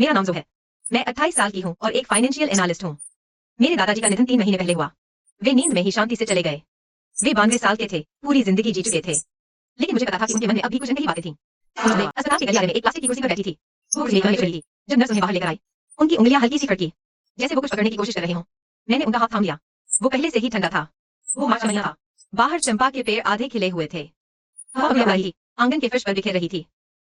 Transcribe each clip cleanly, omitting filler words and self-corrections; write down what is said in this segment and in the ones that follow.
मेरा नाम जो है। मैं 28 साल की हूँ और एक फाइनेंशियल एनालिस्ट हूँ। मेरे दादाजी का निधन 3 महीने पहले हुआ। वे नींद में ही शांति से चले गए। वे 92 साल के थे, पूरी जिंदगी जी चुके थे। लेकिन मुझे पता था कि उनके मन में अब भी कुछ अनकही बातें थीं। अस्पताल के गलियारे में एक प्लास्टिक की कुर्सी पर बैठी थी। वो कुछ लेकर रही थी। जब नर्स उन्हें बाहर लेकर आई, उनकी उंगलियां हल्की सी खड़की, जैसे वो कुछ पकड़ने की कोशिश कर रहे हों। मैंने उनका हाथ थाम लिया। वो पहले से ही ठंडा था। वो मार्च महीना था। बाहर चंपा के पेड़ आधे खिले हुए थे। हवा उड़ रही थी, आंगन के फर्श पर बिखेर रही थी।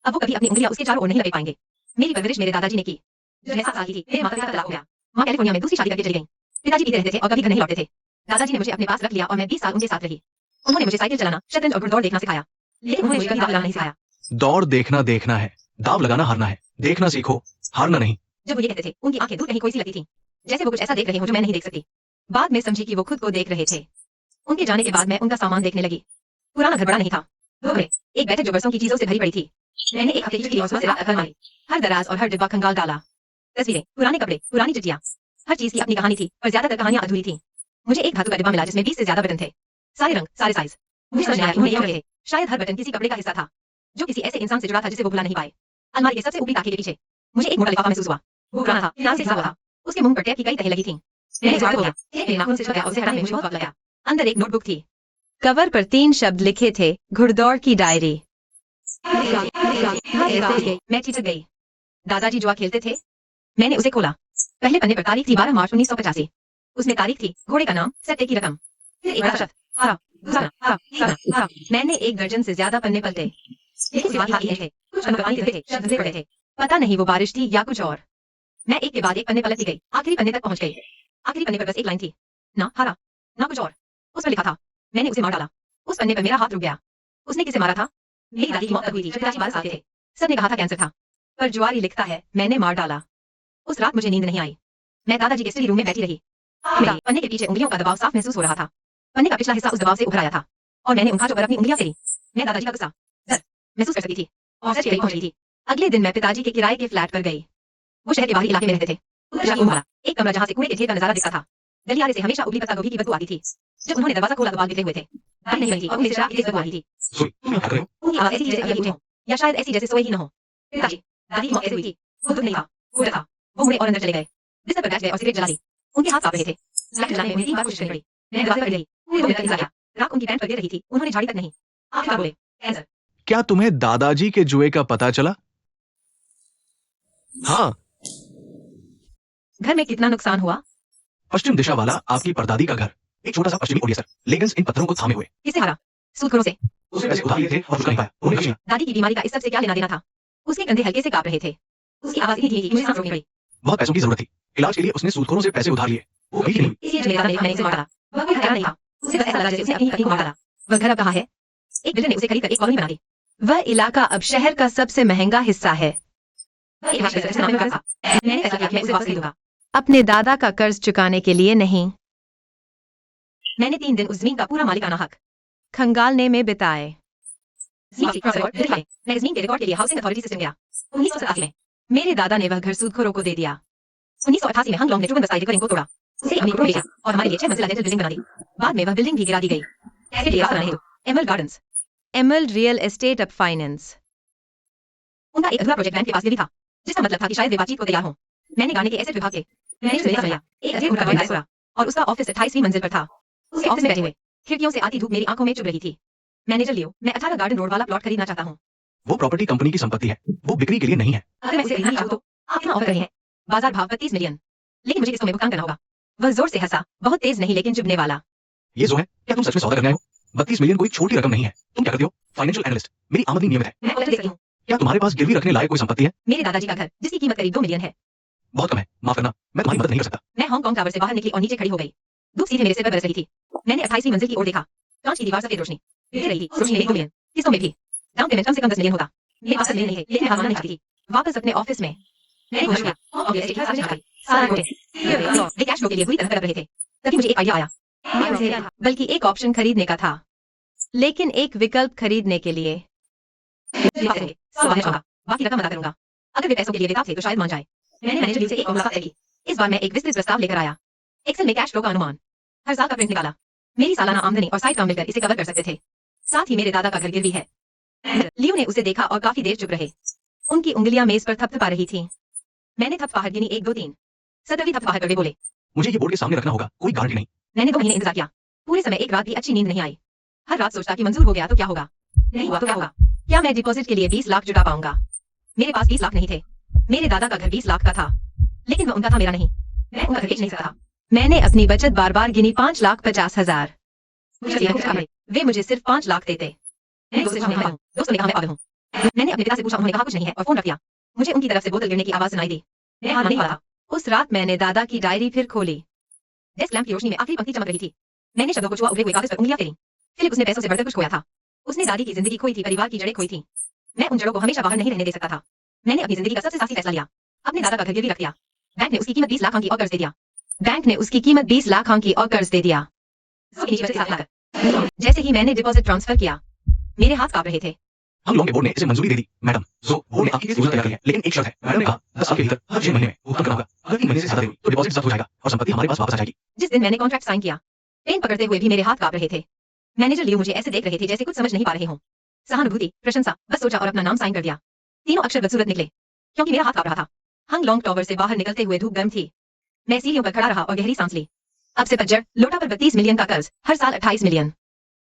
अब वो कभी अपनी उंगलियां उसके चारों ओर नहीं लपेट पाएंगे। मेरी परवरिश मेरे दादाजी ने की। जब मैं 7 साल की थी, मेरे माता पिता का तलाक हो गया। माँ कैलिफोर्निया में दूसरी शादी करके चली गईं। पिताजी पीते रहते थे और कभी घर नहीं लौटते थे। दादाजी ने मुझे अपने पास रख लिया और मैं 20 साल उनके साथ रही। उन्होंने मुझे साइकिल चलाना, शतरंज और घुड़दौड़ देखना सिखाया। लेकिन उन्होंने मुझे कभी दाव लगाना नहीं सिखाया। दौड़ देखना देखना है, दाव लगाना हारना है। देखना सीखो, हारना नहीं। जब वो ये कहते थे, उनकी आंखें दूर कहीं कोई सी लगती थीं, जैसे वो कुछ ऐसा देख रहे हो जो मैं नहीं देख सकती। बाद में समझी कि वो खुद को देख रहे थे। उनके जाने के बाद मैं उनका सामान देखने लगी। पुराना घर बड़ा नहीं था। दो कमरे, एक बैठक जो बरसों की चीजों से भरी पड़ी थी। मैंने एक हफ्ते की चिट्ठी और उसमें से रात अलमारी, हर दराज और हर डिब्बा खंगाल डाला। तस्वीरें, पुराने कपड़े, पुरानी चिट्ठियां, हर चीज की अपनी कहानी थी, पर ज्यादातर कहानियां अधूरी थीं। मुझे एक धातु का डिब्बा मिला जिसमें 20 से ज्यादा बटन थे। सारे रंग, सारे साइज। मुझे समझ आया कि उन्हें ये थे। शायद हर बटन किसी कपड़े का हिस्सा था, जो किसी ऐसे इंसान से जुड़ा था जिसे वो भुला नहीं पाए। अलमारी के सबसे ऊपरी ताखे के पीछे मुझे एक मोटा लिफाफा महसूस हुआ। वो पुराना था, नाम से सजा हुआ था। उसके मुंह पर टेप की कई तहें लगी थीं। मैंने इसे खोला, मेरे नाखून से छूट गया और उसे हटाने में मुझे बहुत वक्त लगा। अंदर एक नोटबुक थी। कवर पर 3 शब्द लिखे थे, घुड़दौड़ की डायरी। मैं ठिठक गई। दादाजी जुआ खेलते थे? मैंने उसे खोला। पहले पन्ने पर तारीख थी 12 मार्च 1985। उसमें तारीख थी, घोड़े का नाम, सट्टे की रकम। फिर एक बड़ा शब्द, हारा, दूसरा नाम, हारा, तीसरा नाम, हारा। मैंने 1 दर्जन से ज्यादा पन्ने पलटे। लेकिन सिवाय हाथ थे, कुछ पन्नों पर पानी गिरते थे, शब्द धुले पड़े थे। पता नहीं वो बारिश थी या कुछ और। मैं एक के बाद एक पन्ने पलटती गई, आखिरी पन्ने तक पहुंच गई। आखिरी पन्ने पर बस एक लाइन थी, ना हारा, ना कुछ और। उस पर लिखा था, मैंने उसे मार डाला। उस पन्ने पर मेरा हाथ रुक गया। उसने किसे मारा था? मेरी दादी की मौत तब हुई थी जब पिताजी 12 साल के थे। सबने कहा था कैंसर था, पर जुआरी लिखता है, मैंने मार डाला। उस रात मुझे नींद नहीं आई। मैं दादाजी के स्टडी रूम में बैठी रही। पन्ने के पीछे उंगलियों का दबाव साफ महसूस हो रहा था। पन्ने का पिछला हिस्सा उस दबाव से उभर आया था और मैंने उन खाचों पर अपनी उंगलियां फेरी। मैं दादाजी का गुस्सा, डर महसूस कर सकती थी और सच के करीब पहुंच गई थी। अगले दिन मैं पिताजी के किराए के फ्लैट पर गई। वो शहर के बाहरी इलाके में रहते थे। वाला एक कमरा जहां से कूड़े के ढेर का नजारा दिखता था। गलियारे से हमेशा उबली पत्ता गोभी की बदबू आती थी। जब उन्होंने दरवाजा खोला तो बाल बिखरे हुए थे। दाढ़ी नहीं बनी थी और उनसे शराब की तेज बदबू आ रही थी। उनकी आवाज ऐसी थी जैसे अभी उठे हों, या शायद ऐसी जैसे सोए ही न हो। पिताजी, दादी की मौत कैसे हुई थी? वो दुख नहीं था, वो डर था। वो मुड़े और अंदर चले गए। बिस्तर पर बैठ गए और सिगरेट जला ली। उनके हाथ कांप रहे थे। लाइटर जलाने में उन्हें 3 बार कोशिश करनी पड़ी। मैं दरवाजे पर रही। 2 मिनट का इंतजार किया। राख उनकी पैंट पर गिर रही थी। उन्होंने झाड़ी तक नहीं। आखिरकार बोले, कैंसर। क्या तुम्हें दादाजी के जुए का पता चला? हाँ। घर में कितना नुकसान हुआ? पश्चिम दिशा वाला आपकी परदादी का घर, एक छोटा सा पश्चिमी ओडिया सर, लेगिंस इन पत्थरों को थामे हुए। किसे हारा? सूदखोरों से। उसने पैसे उधार लिए थे और चुका नहीं पाया। उन्होंने कहा, दादी की बीमारी का इस सब से क्या लेना देना था? उसके कंधे हल्के से कांप रहे थे। उसकी आवाज इतनी धीमी थी, मुझे सांस रोकनी पड़ी। बहुत पैसों की जरूरत थी। इलाज के लिए उसने सूदखोरों से पैसे उधार लिए। वो गई नहीं। इसलिए मेरे दादा ने मैंने उसे मार डाला। वह कोई हत्यारा नहीं था। उसे बस ऐसा लगा जैसे उसने अपनी पत्नी को मार डाला। वह घर अब कहाँ है? एक बिल्डर ने उसे खरीद कर एक कॉलोनी बना दी। वह इलाका अब शहर का सबसे महंगा हिस्सा है। वह एक राशि जिसके नाम में कर्ज था। मैंने फैसला किया कि मैं उसे वापस खरीदूंगा। अपने दादा का कर्ज चुकाने के लिए नहीं। मैंने 3 दिन उस जमीन का पूरा मालिकाना हक खंगालने में बिताए। मैं जमीन के रिकॉर्ड के लिए हाउसिंग अथॉरिटी सिस्टम गया। 1987 में मेरे दादा ने वह घर सूदखोरों को दे दिया। 1988 में हंगलॉन्ग ने ट्रूमन बस्ताई रिकॉर्डिंग को तोड़ा। उसे अपनी कोठरी बेचा और हमारे लिए 6 मंजिला डेंटल बिल्डिंग बना दी। बाद में वह बिल्डिंग भी गिरा दी गई। कैसे लिया बनाने हेतु emerald gardens, emerald real estate up finance. उनका एक अधूरा प्रोजेक्ट बैंक के पास भी था, जिसका मतलब था कि शायद वे बातचीत को तैयार हों। मैंने गाने के एसेट विभाग के मैनेजर से मिला। एक अधेड़ उनका बड़ा सोरा और उसका ऑफिस 28वीं मंजिल पर था। उसके ऑफिस में बैठे हुए खिड़कियों से आती धूप मेरी आंखों में चुभ रही थी। मैनेजर लियो, मैं 18 गार्डन रोड वाला प्लॉट खरीदना चाहता हूँ। वो प्रॉपर्टी कंपनी की संपत्ति है, वो बिक्री के लिए नहीं है। अगर मैं इसे खरीदना चाहूँ तो आप कितना ऑफर कर रहे हैं? बाजार भाव 32 मिलियन, लेकिन मुझे किस्तों में भुगतान करना होगा। वह जोर से हंसा, बहुत तेज नहीं लेकिन चुभने वाला। ये जो है, क्या तुम सच में सौदा करने आए हो? 32 मिलियन कोई छोटी रकम नहीं है। तुम क्या करते हो? Financial analyst. मेरी आमदनी नियमित है। मैं कोलेटरल दे सकती हूँ। क्या तुम्हारे पास गिरवी रखने लायक कोई संपत्ति है? मेरे दादाजी का घर, जिसकी कीमत करीब 2 मिलियन है। बहुत कम है, माफ करना, मैं तुम्हारी मदद नहीं कर सकता। मैं हांगकांग टावर से बाहर निकली और नीचे खड़ी हो गई। धूप सीधे मेरे सिर पर बरस रही थी। मैंने 28वीं मंजिल की ओर देखा। कांच की दीवार सफेद रोशनी गिर रही थी। रोशनी में 2 मिलियन, किस्तों में भी। डाउन पेमेंट कम से कम 10 मिलियन होता। मेरे पास नहीं थे, लेकिन मैं हारना नहीं चाहती थी। वापस अपने ऑफिस में मैंने घोषणा किया, ऑब्वियसली सारा जगह सारा कोटे वे कैश फ्लो के लिए बुरी तरह तड़प रहे थे। तभी मुझे एक आइडिया आया। बल्कि एक ऑप्शन खरीदने का था, लेकिन एक विकल्प खरीदने के लिए बाकी रकम अदा करूंगा। अगर वे पैसों के लिए बेताब थे तो शायद मान जाए। मैंने मैनेजर से एक और मुलाकात की। इस बार मैं एक विस्तृत प्रस्ताव लेकर आया। एक्सेल में कैश फ्लो का अनुमान, हर साल का प्रिंट निकाला। मेरी सालाना आमदनी और साइड काम मिलकर इसे कवर कर सकते थे। साथ ही मेरे दादा का घर गिरवी है। लियो ने उसे देखा और काफी देर चुप रहे। उनकी उंगलियां मेज पर थपथपा रही थीं। मैंने थपथपाहट गिनी 1 2 3। 17वीं थपथपाहट पर वे बोले, मुझे ये बोर्ड के सामने रखना होगा, कोई गारंटी नहीं। मैंने 2 महीने इंतजार किया। पूरे समय एक रात भी अच्छी नींद नहीं आई। हर रात सोचता कि मंजूर हो गया तो क्या होगा, नहीं हुआ तो क्या होगा। क्या मैं डिपॉजिट के लिए 20 लाख जुटा पाऊंगा? मेरे पास 20 लाख नहीं थे। मेरे दादा का घर 20 लाख का था, लेकिन वह उनका था, मेरा नहीं। मैं उनका घर बेच नहीं सकता। मैंने अपनी बचत बार बार गिनी 5,50,000। वे मुझे सिर्फ 5 लाख देते। मैं दोस्तों ने कहा मैं पागल हूँ। मैंने अपने पिता से पूछा, उन्होंने कहा कुछ नहीं है और फोन रख दिया। मुझे उनकी तरफ से बोतल गिरने की आवाज सुनाई दी। मैं हार नहीं वाला। उस रात मैंने दादा की डायरी फिर खोली। डेस्क लैंप की रोशनी में आखिरी पंक्ति चमक रही थी। मैंने शब्दों को छुआ, उभरे हुए कागज पर उंगलियां फेरी। फिलिप, उसने पैसों से बढ़कर कुछ खोया था। उसने दादी की जिंदगी खोई थी, परिवार की जड़ें खोई थी। मैं उन जड़ों को हमेशा बाहर नहीं रहने दे सकता था। मैंने अपनी जिंदगी का सबसे साहसी फैसला लिया। अपने दादा का घर गिरवी रख दिया। बैंक ने उसकी कीमत 20 लाख अंक की और कर्ज दे दिया। बैंक ने उसकी कीमत 20 लाख अंक की और कर्ज दे दिया। जैसे ही मैंने डिपॉजिट ट्रांसफर किया, मेरे हाथ कांप रहे थे। हम लोगों के बोर्ड ने इसे मंजूरी दे दी, मैडम। सो बोर्ड ने आपकी केस योजना तैयार की है, लेकिन एक शर्त है। मैडम ने कहा 10 साल के भीतर हर 6 महीने में भुगतान करना होगा। अगर 3 महीने से ज्यादा देरी तो डिपॉजिट जब्त हो जाएगा और संपत्ति हमारे पास वापस आ जाएगी। जिस दिन मैंने कॉन्ट्रैक्ट साइन किया, पेन पकड़ते हुए भी मेरे हाथ कांप रहे थे। मैनेजर लियो मुझे ऐसे देख रहे थे जैसे कुछ समझ नहीं पा रहे हों। सहानुभूति, प्रशंसा, बस सोचा और अपना नाम साइन कर दिया। तीनों अक्षर बदसूरत निकले, क्योंकि मेरा हाथ कांप रहा था। हंग लॉन्ग टावर से बाहर निकलते हुए धूप गर्म थी। मैं सीढ़ियों पर खड़ा रहा और गहरी सांस ली। अब से पज्जर, लोटा पर 32 मिलियन का कर्ज, हर साल 28 मिलियन।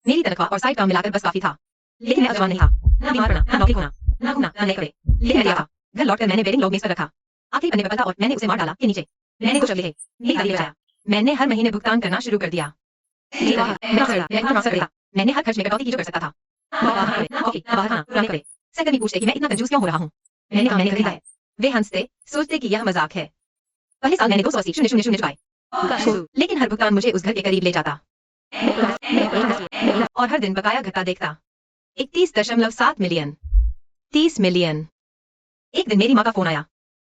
मेरी तनख्वाह और साइड काम मिलाकर बस काफी था। लेकिन मैं अजवान नहीं था। ना बीमार पड़ना, ना नौकरी खोना, ना घूमना, ना नए कपड़े। लेकिन मैं था। घर लौटकर मैंने वेडिंग लॉग मेज पर रखा। आखिरी पन्ने पर पलटा और मैंने उसे मार डाला के नीचे। मैंने 2 शब्द लिखे, एक गाली बजाया। मैंने हर महीने भुगतान करना शुरू कर दिया। मैंने हर खर्च में कटौती की जो कर सकता था। कॉफी, बाहर खाना, पुराने कपड़े। सहकर्मी पूछते कि मैं इतना कंजूस क्यों हो रहा हूँ। मैंने कहा मैंने खरीदा है। वे हंसते, सोचते कि यह मजाक है। पहले साल मैंने 280,000 चुकाए, लेकिन हर भुगतान मुझे उस घर के करीब ले जाता। और हर दिन बकाया घटता देखता। 31.7 मिलियन, 30 मिलियन। एक दिन मेरी माँ का फोन आया।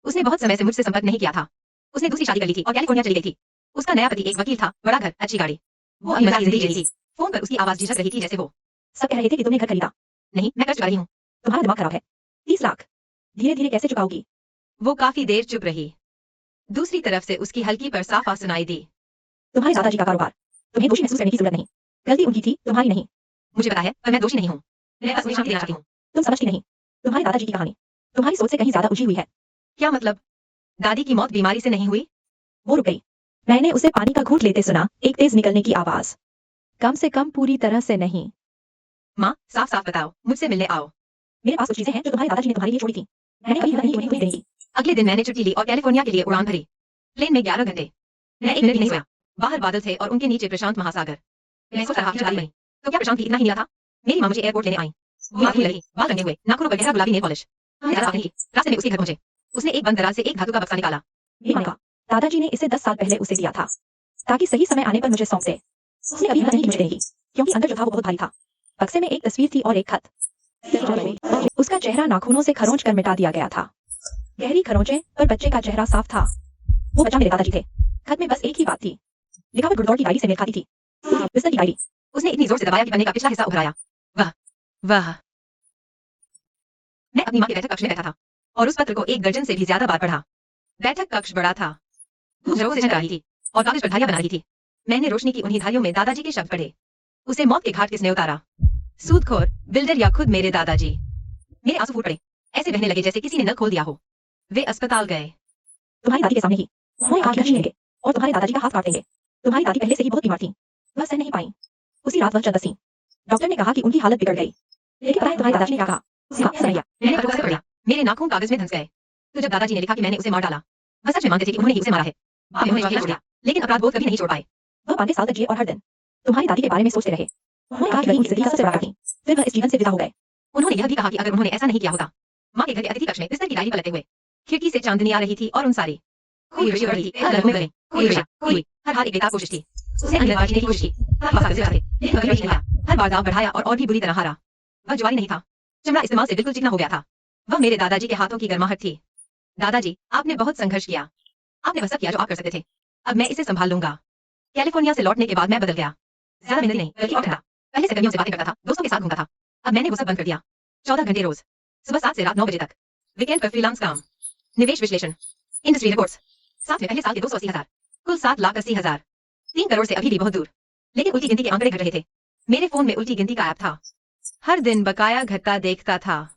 उसने बहुत समय से मुझसे संपर्क नहीं किया था। उसने दूसरी शादी कर ली थी और कैलिफोर्निया चली गई थी। उसका नया पति एक वकील था, बड़ा घर, अच्छी गाड़ी। वो अपनी मजाक जिंदगी जी रही थी। फोन पर उसकी आवाज झिझक रही थी जैसे वो सब कह रहे थे कि तुमने घर खरीदा। नहीं, मैं कर्ज चुका रही हूँ। तुम्हारा दिमाग खराब है। 30 लाख धीरे धीरे कैसे चुकाओगी? वो काफी देर चुप रही। दूसरी तरफ से उसकी हल्की पर साफ आवाज सुनाई दी। तुम्हारे दादाजी का कारोबार, तुम्हें दोषी महसूस करने की जरूरत नहीं। गलती उनकी थी, तुम्हारी नहीं। मुझे पता है, पर मैं दोषी नहीं हूँ। मैं बस उन्हें शांति देना चाहती हूँ। तुम समझती नहीं। तुम्हारे दादाजी की कहानी तुम्हारी सोच से कहीं ज्यादा उलझी हुई है। क्या मतलब? दादी की मौत बीमारी से नहीं हुई? वो रुक गई। मैंने उसे पानी का घूंट लेते सुना, एक तेज निकलने की आवाज। कम से कम पूरी तरह से नहीं। माँ, साफ साफ बताओ, मुझसे मिलने आओ। मेरे पास कुछ चीजें हैं जो तुम्हारे दादाजी ने तुम्हारे लिए छोड़ी थी। मैंने कभी हिम्मत नहीं की उन्हें देने की। अगले दिन मैंने छुट्टी ली और कैलिफोर्निया के लिए उड़ान भरी। प्लेन में 11 घंटे। मैं 1 मिनट भी नहीं सोया। बाहर बादल थे और उनके नीचे प्रशांत महासागर। मैं सोच रहा था नहीं, तो क्या प्रशांत भी इतना ही मिला था? मेरी माँ मुझे एयरपोर्ट लेने आई। वो आंखें लगी, बाल रंगे हुए, नाखूनों पर गहरा गुलाबी नेल पॉलिश। हमने ज्यादा बात नहीं की। रास्ते में उसके घर पहुंचे। उसने एक बंद दराज से एक धातु का बक्सा निकाला। मेरी माँ का दादाजी ने इसे 10 साल पहले उसे दिया था, ताकि सही समय आने पर मुझे सौंप दे। उसने कभी हिम्मत नहीं की मुझे देगी, क्योंकि अंदर जो था वो बहुत भारी था। बक्से में एक तस्वीर थी और एक खत। उसका चेहरा नाखूनों से खरोंच कर मिटा दिया गया था। गहरी खरोंचें, पर बच्चे का चेहरा साफ था। वो बच्चा मेरे दादाजी थे। खत में बस एक ही बात थी, लिखावट गुड़दौड़ की डायरी से मेल खाती थी। बिस्तर की डायरी। उसने इतनी जोर से दबाया कि पन्ने का पिछला हिस्सा उभर आया। वाह, वाह। मैं अपनी माँ के बैठक कक्ष में बैठा था और उस पत्र को 1 दर्जन से भी ज्यादा बार पढ़ा। बैठक कक्ष बड़ा था, धूप से झलक रही थी और कागज पर धारियां बना रही थी। मैंने रोशनी की उन्हीं धारियों में दादाजी के शब्द पढ़े। उसे मौत के घाट किसने उतारा? सूदखोर, बिल्डर या खुद मेरे दादाजी? मेरे आंसू फूट पड़े, ऐसे बहने लगे जैसे किसी ने नल खोल दिया हो। वे अस्पताल गए। तुम्हारी दादी के सामने ही वो आग खींच लेंगे और तुम्हारे दादाजी का हाथ काट देंगे। तुम्हारी दादी पहले से ही बहुत बीमार थी, वह सह नहीं पाई। उसी रात वह चल बसी। डॉक्टर ने कहा कि उनकी हालत बिगड़ गई, लेकिन पता है तुम्हारे दादाजी ने क्या कहा? मैंने पत्र से पढ़ लिया। मेरे नाखून कागज में धंस गए। तो जब दादाजी ने लिखा कि मैंने उसे मार डाला, वह सच में मानते थे कि उन्होंने ही उसे मारा है। बाद में उन्होंने छोड़ दिया, लेकिन अपराध बोध कभी नहीं छोड़ पाए। वह 92 साल तक जिए और हर दिन तुम्हारी दादी के बारे में सोचते रहे। उन्होंने कहा कि उनकी जिंदगी का सबसे बड़ा कठिन, फिर वह इस जीवन से विदा हो गए। उन्होंने यह भी कहा कि अगर उन्होंने ऐसा नहीं किया होता। माँ के घर के अतिथि कक्ष में बिस्तर की डायरी पलटते हुए खिड़की से चांदनी आ रही थी और उन सारी खोई हुई रही थी। हर हाल एक बेकार कोशिश थी। उसे अंदर बांटने की कोशिश की, लेकिन कभी नहीं आया। हर बार दांव बढ़ाया और भी बुरी तरह हारा। वह ज्वारी नहीं था, चमड़ा इस्तेमाल से बिल्कुल चिकना हो गया था। वह मेरे दादाजी के हाथों की गर्माहट थी। दादाजी, आपने बहुत संघर्ष किया। आपने वह सब किया जो आप कर सकते थे। अब मैं इसे संभाल लूंगा। कैलिफोर्निया से लौटने के बाद मैं बदल गया। ज्यादा मेहनत नहीं, बल्कि और ठंडा। पहले से कमियों से बातें करता था, दोस्तों के साथ घूमता था। अब मैंने वो सब बंद कर दिया। 14 घंटे रोज, सुबह 7 से रात 9 बजे तक। वीकेंड पर फ्रीलांस काम, निवेश विश्लेषण, इंडस्ट्री रिपोर्ट्स। साथ में पहले साल के 280,000, कुल 7,80,000। 3 करोड़ से अभी भी बहुत दूर, लेकिन उल्टी गिनती के आंकड़े घट रहे थे। मेरे फोन में उल्टी गिनती का ऐप था। हर दिन बकाया घटता देखता था।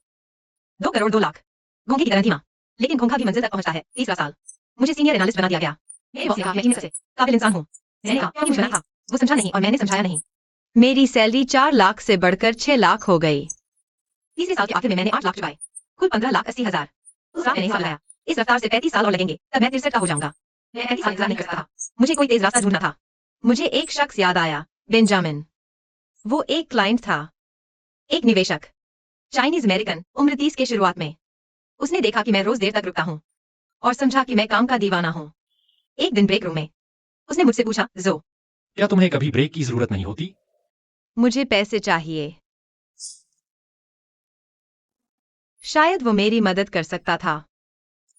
2 करोड़ 2 लाख। गूंगे की तरह थी माँ, लेकिन खोंखा भी मंजिल तक पहुंचता है। तीसरा साल मुझे सीनियर एनालिस्ट बना दिया गया। मेरे बॉस ने कहा मैं टीम में सबसे काबिल इंसान हूँ। मैंने कहा क्योंकि मुझे बना था। वो समझा नहीं और मैंने समझाया नहीं। मेरी सैलरी 4 लाख से बढ़कर 6 लाख हो गई। तीसरे साल के आखिर में मैंने 8 लाख चुकाए। कुल 15,80,000। उस रात मैंने हिसाब लगाया। इस रफ्तार से 35 साल और लगेंगे तब मैं 63 का हो जाऊंगा। मैं 35 साल इंतजार नहीं कर सकता था। मुझे कोई तेज रास्ता ढूंढना था। मुझे एक शख्स याद आया, बेंजामिन। वो एक क्लाइंट था, एक निवेशक, चाइनीज अमेरिकन, उम्र 30 के शुरुआत में। उसने देखा कि मैं रोज देर तक रुकता हूँ और समझा कि मैं काम का दीवाना हूँ। एक दिन ब्रेक रूम में उसने मुझसे पूछा, जो क्या तुम्हें कभी ब्रेक की जरूरत नहीं होती? मुझे पैसे चाहिए। शायद वो मेरी मदद कर सकता था।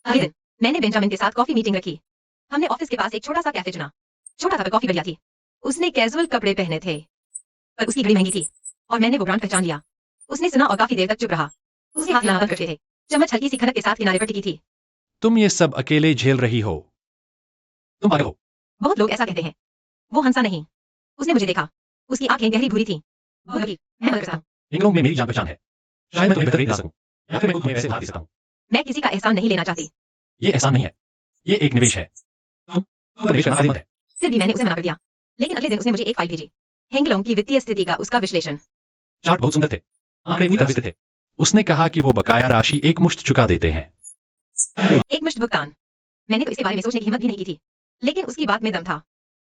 अगले दिन मैंने बेंजामिन के साथ कॉफी मीटिंग रखी। हमने ऑफिस के पास एक छोटा सा कैफे चुना। छोटा था पर कॉफी बढ़िया थी। उसने कैजुअल कपड़े पहने थे पर उसकी घड़ी महंगी थी और मैंने वो ब्रांड पहचान लिया। उसने सुना और काफी देर तक चुप रहा। उसके हाथ हिलाना बंद करते थे। चम्मच हल्की सी खनक के साथ किनारे पर टिकी थी। तुम ये सब अकेले झेल रही हो। तुम पागल हो। बहुत लोग ऐसा कहते हैं। वो हंसा नहीं। उसने मुझे देखा। उसकी आंखें गहरी भूरी थी। वो लगी, मैं मदद करता हूँ। इन लोगों में मेरी जान पहचान है। शायद मैं तुम्हें बेहतर रेट ला सकूं या फिर मैं तुम्हें पैसे उधार दे सकता हूं। मैं किसी का एहसान नहीं लेना चाहती। ये एहसान नहीं है, ये एक निवेश है। तुम निवेश करना फायदेमंद है। फिर भी मैंने उसे मना कर दिया। लेकिन अगले दिन उसने मुझे एक फाइल भेजी। हेंगलोंग की वित्तीय स्थिति का उसका विश्लेषण। चार्ट बहुत सुंदर थे, आंकड़े पूरी तरह से थे। उसने कहा कि वो बकाया राशि एक मुश्त चुका देते हैं। एक मुश्त भुगतान। मैंने तो इसके बारे में सोचने की हिम्मत भी नहीं की थी। लेकिन उसकी बात में दम था।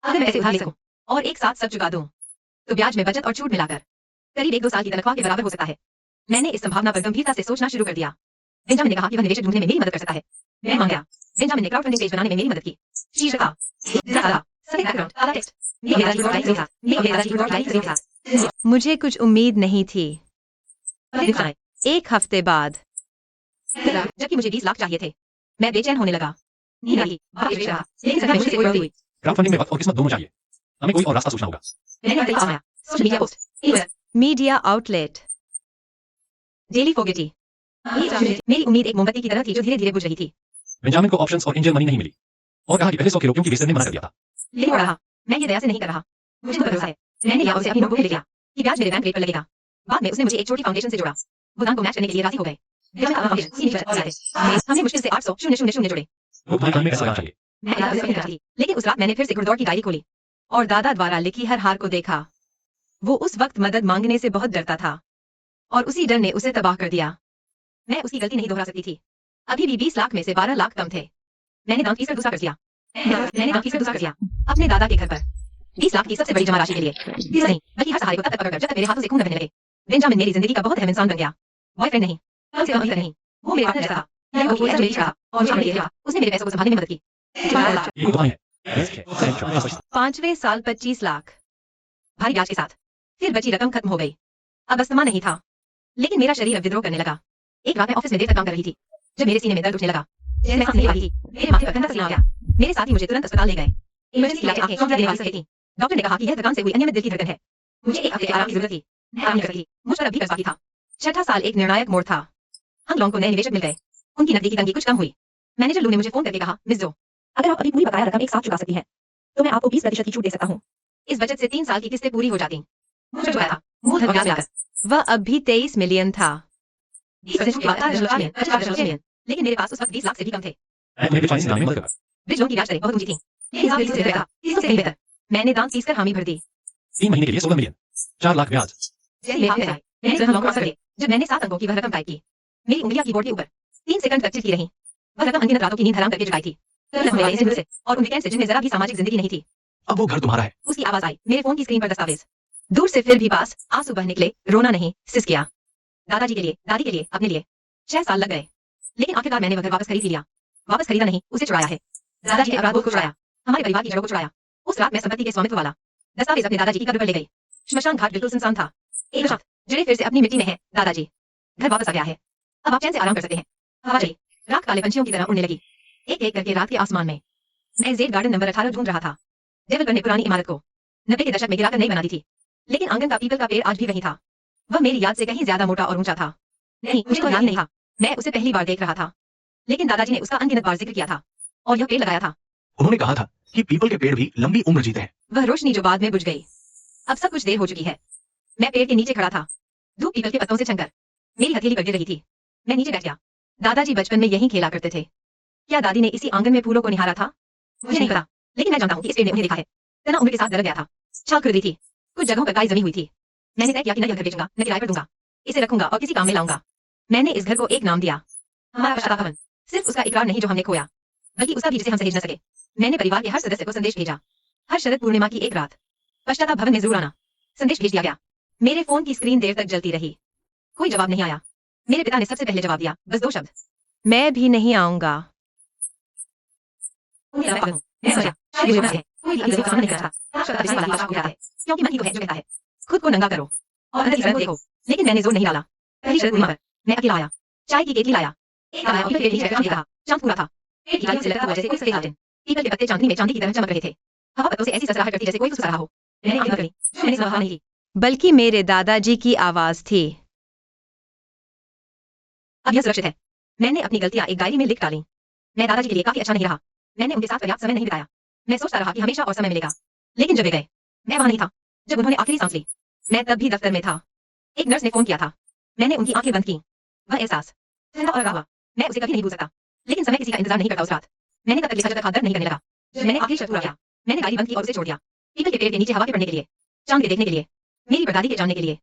अगर मैं पैसे उधार ले सकूं और एक साथ सब चुका दूं, तो ब्याज में बचत और छूट मिलाकर करीब 1-2 साल की तनख्वाह के बराबर हो सकता है। मैंने इस संभावना पर गंभीरता से सोचना शुरू कर दिया। बेंजामिन ने कहा कि वह निवेशक ढूंढने में मेरी मदद कर सकता है। मैं मान गया। बेंजामिन ने क्राउड फंडिंग पेज बनाने में मेरी मदद की। शीर्षक था, सही बैकग्राउंड, काला टेक्स्ट। मेरे दादाजी को गाइड था। मेरे दादाजी को गाइड था। मुझे कुछ उम्मीद नहीं थी। एक हफ्ते बाद, जबकि मुझे 20 लाख चाहिए थे, मैं बेचैन होने लगा। नींद आई, बारिश बेच रहा, लेकिन संख्या मुझसे कोई और हुई। क्राउडफंडिंग में वक्त और किस्मत दोनों चाहिए। हमें कोई और रास्ता सोचना होगा। मैंने तरीका आया। Social media post, media outlet, daily फोगेटी। मेरी उम्मीद एक मोमबत्ती की तरह थी जो धीरे धीरे बुझ रही थी। बेंजामिन को ऑप्शंस और एंजल मनी नहीं मिली और कहा कि पहले 100 के रोकियों की बेचने ने मना कर दिया था। लेकिन वो रहा, मैं ये दया से नहीं कर रहा। मुझे तो भरोसा है। मैंने लिया और उसे अपनी नोटबुक में लिख लिया कि ब्याज मेरे बैंक रेट पर लगेगा। बाद में उसने मुझे एक छोटी फाउंडेशन से जोड़ा। वो दाम को मैच करने के लिए राजी हो गए। हमने मुश्किल से 800,000 जोड़े। लोग तुम्हारे काम में पैसा लगाना चाहिए। मैं इरादे से नहीं कर रही, लेकिन उस रात मैंने फिर से घुड़दौड़ की डायरी खोली और दादा द्वारा लिखी हर हार को देखा। वो उस वक्त मदद मांगने से बहुत डरता था और उसी डर ने उसे तबाह कर दिया। मैं उसकी गलती नहीं दोहरा सकती थी। अभी भी 20 लाख में से 12 लाख कम थे। मैंने दाम फीस दूसरा कर दिया। अपने दादा के घर पर 20 लाख की सबसे बड़ी जमा राशि के लिए। फीस नहीं, बल्कि हर सहारे को तब तक पकड़कर जब तक मेरे हाथों से खून न बहने लगे। बेंजामिन मेरी जिंदगी का बहुत अहम इंसान बन गया। बॉयफ्रेंड नहीं, कम से कम अभी तक नहीं। वो मेरे पार्टनर जैसा था। मैं वो कोई मेरी था और मुझे लिए था। उसने मेरे पैसों को संभालने में मदद की। ये तो है। 5वें साल 25 लाख भारी ब्याज के साथ। फिर बची रकम खत्म हो गई। अब अस्थमा नहीं था, लेकिन मेरा शरीर अब विद्रोह करने लगा। एक रात मैं ऑफिस में देर तक काम कर रही थी जब मेरे सीने में दर्द उठने लगा। जैसे मैं सांस नहीं ले रही थी। मेरे माथे पर ठंडा पसीना आ गया। मेरे साथी मुझे तुरंत अस्पताल ले गए। इमरजेंसी इलाज आंखें चौंक देने वाली सही थी। डॉक्टर ने कहा कि यह थकान से हुई अनियमित दिल की धड़कन है। मुझे एक हफ्ते के आराम की जरूरत थी। मैं आराम नहीं कर सकती। मुझ पर अभी कर्ज बाकी था। छठा साल एक निर्णायक मोड़ था। हंगलोंग को नए निवेशक मिल गए। उनकी नकदी की तंगी कुछ कम हुई। मैनेजर लू ने मुझे फोन करके कहा, मिस जो, अगर आप अभी पूरी बकाया रकम एक साथ चुका सकती हैं, तो मैं आपको 20% की छूट दे सकता हूँ। इस बचत से 3 साल की किस्तें पूरी हो जाती। मुझे चुकाया था, मूलधन और ब्याज मिलाकर। वह अब भी 23 मिलियन था। 20% के बाद 8 मिलियन। लेकिन मेरे पास उस वक्त 20 लाख से भी कम थे। मैं फाइनेंस में मदद करूंगा। ब्रिज लोन की ब्याज दरें बहुत ऊंची थी। लेकिन हिसाब से कहीं बेहतर। मैंने दांत पीसकर हामी भर दी। 3 महीने के लिए 16 मिलियन, 4 लाख ब्याज। जैसे मेरे हाथ में आए, मैंने सिर्फ हंगलोंग को असर दिए। जब मैंने 7 अंकों की वह रकम टाइप की, मेरी उंगलियां कीबोर्ड के ऊपर 3 सेकंड तक चिपकी रहीं। वह रकम अनगिनत रातों की नींद हराम करके जुटाई थी। होने वाले से और उन वीकेंड से जिनमें जरा भी सामाजिक जिंदगी नहीं थी। अब वो घर तुम्हारा है। उसकी आवाज आई, मेरे फोन की स्क्रीन पर दस्तावेज। दूर से फिर भी पास, आंसू बह निकले, रोना नहीं, सिस किया। दादाजी के लिए, दादी के लिए, अपने लिए। 6 साल लग गए, लेकिन आखिरकार मैंने वह घर वापस खरीद ही लिया। वापस खरीदा नहीं, उसे चुराया है। दादाजी के अपराधों को चुराया, हमारे परिवार की जड़ों को चुराया। उस रात मैं संपत्ति के स्वामित्व वाला दस्तावेज अपने दादाजी की कब्र पर ले गई। श्मशान घाट बिल्कुल सुनसान था। एक शब्द, जड़ें फिर से अपनी मिट्टी में है। दादाजी, घर वापस आ गया है। अब आप चैन से आराम कर सकते हैं। हवा चली, रात काले पंछियों की तरह उड़ने लगी। एक एक करके रात के आसमान में मैं जेड गार्डन नंबर 18 ढूंढ रहा था। डेवलपर ने पुरानी इमारत को 90 के दशक में गिराकर नई बना दी थी, लेकिन आंगन का पीपल का पेड़ आज भी वही था। वह मेरी याद से कहीं ज्यादा मोटा और ऊंचा था। नहीं, मुझे तो याद नहीं था। मैं उसे पहली बार देख रहा था, लेकिन दादाजी ने उसका अनगिनत बार जिक्र किया था और यह पेड़ लगाया था। उन्होंने कहा था कि पीपल के पेड़ भी लंबी उम्र जीते हैं। वह रोशनी जो बाद में बुझ गई। अब सब कुछ देर हो चुकी है। मैं पेड़ के नीचे खड़ा था, धूप पीपल के पत्तों से छनकर मेरी हथेली पर गिर रही थी। मैं नीचे बैठ गया। दादाजी बचपन में यहीं खेला करते थे। क्या दादी ने इसी आंगन में फूलों को निहारा था? मुझे नहीं पता, लेकिन मैं जानता हूँ कि इस पेड़ ने उन्हें देखा है। तना उम्र के साथ दरक गया था, छाल खुर रही थी, कुछ जगहों पर काई जमी हुई थी। मैंने तय किया कि न यह घर बेचूंगा, न किराए पर दूंगा, इसे रखूंगा और किसी काम में लाऊंगा। मैंने इस घर को एक नाम दिया, हमारा पश्चाताप भवन। सिर्फ उसका इकरार नहीं जो हमने खोया, बल्कि उसका भी जिसे हम सहेज न सके। मैंने परिवार के हर सदस्य को संदेश भेजा, हर शरद पूर्णिमा की एक रात पश्चाताप भवन में जरूर आना। संदेश भेज दिया गया। मेरे फोन की स्क्रीन देर तक जलती रही, कोई जवाब नहीं आया। मेरे पिता ने सबसे पहले जवाब दिया, बस 2 शब्द, मैं भी नहीं आऊंगा। मैं सोचा, शायद ये है, कोई भी अभी सामने नहीं करता। शब्द का वाला आशा को जाता है, क्योंकि मन ही तो है जो कहता है, खुद को नंगा करो और अंदर की सड़क को देखो। लेकिन मैंने जोर नहीं डाला। पहली शरद पूर्णिमा पर मैं अकेला आया, चाय की केतली लाया, एक लाया और पीपल के नीचे बैठा रहा। चांद पूरा था, पेड़ की डालियों से लटका हुआ जैसे कोई सफेद लालटेन। पीपल के पत्ते चांदनी में चांदी की तरह चमक रहे थे। हवा पत्तों से ऐसी ससराहट करती जैसे कोई फुसफुसा रहा हो। मैंने आंखें बंद करी, मैंने सुना नहीं थी, बल्कि मेरे दादाजी की आवाज थी। अब यह सुरक्षित है। मैंने अपनी गलतियां एक डायरी में लिख डाली। मैं दादाजी के लिए काफी अच्छा नहीं रहा। मैंने उनके साथ पर्याप्त समय नहीं बिताया। मैं सोचता रहा कि हमेशा और समय मिलेगा, लेकिन जब वे गए, मैं वहां नहीं था। जब उन्होंने आखिरी सांस ली, मैं तब भी दफ्तर में था। एक नर्स ने फोन किया था। मैंने उनकी आंखें बंद की। वह एहसास ठंडा और लगा हुआ, मैं उसे कभी नहीं भूल सकता। लेकिन समय किसी का इंतजार नहीं करता उस रात। मैंने तब तक लिखा जब तक हाथ दर्द नहीं करने लगा। जब मैंने आखिरी शब्द पूरा किया, मैंने डायरी बंद की और उसे छोड़ दिया। पीपल के पेड़ के नीचे हवा के पड़ने के लिए, चांद के देखने के लिए, मेरी परदादी के जानने के लिए।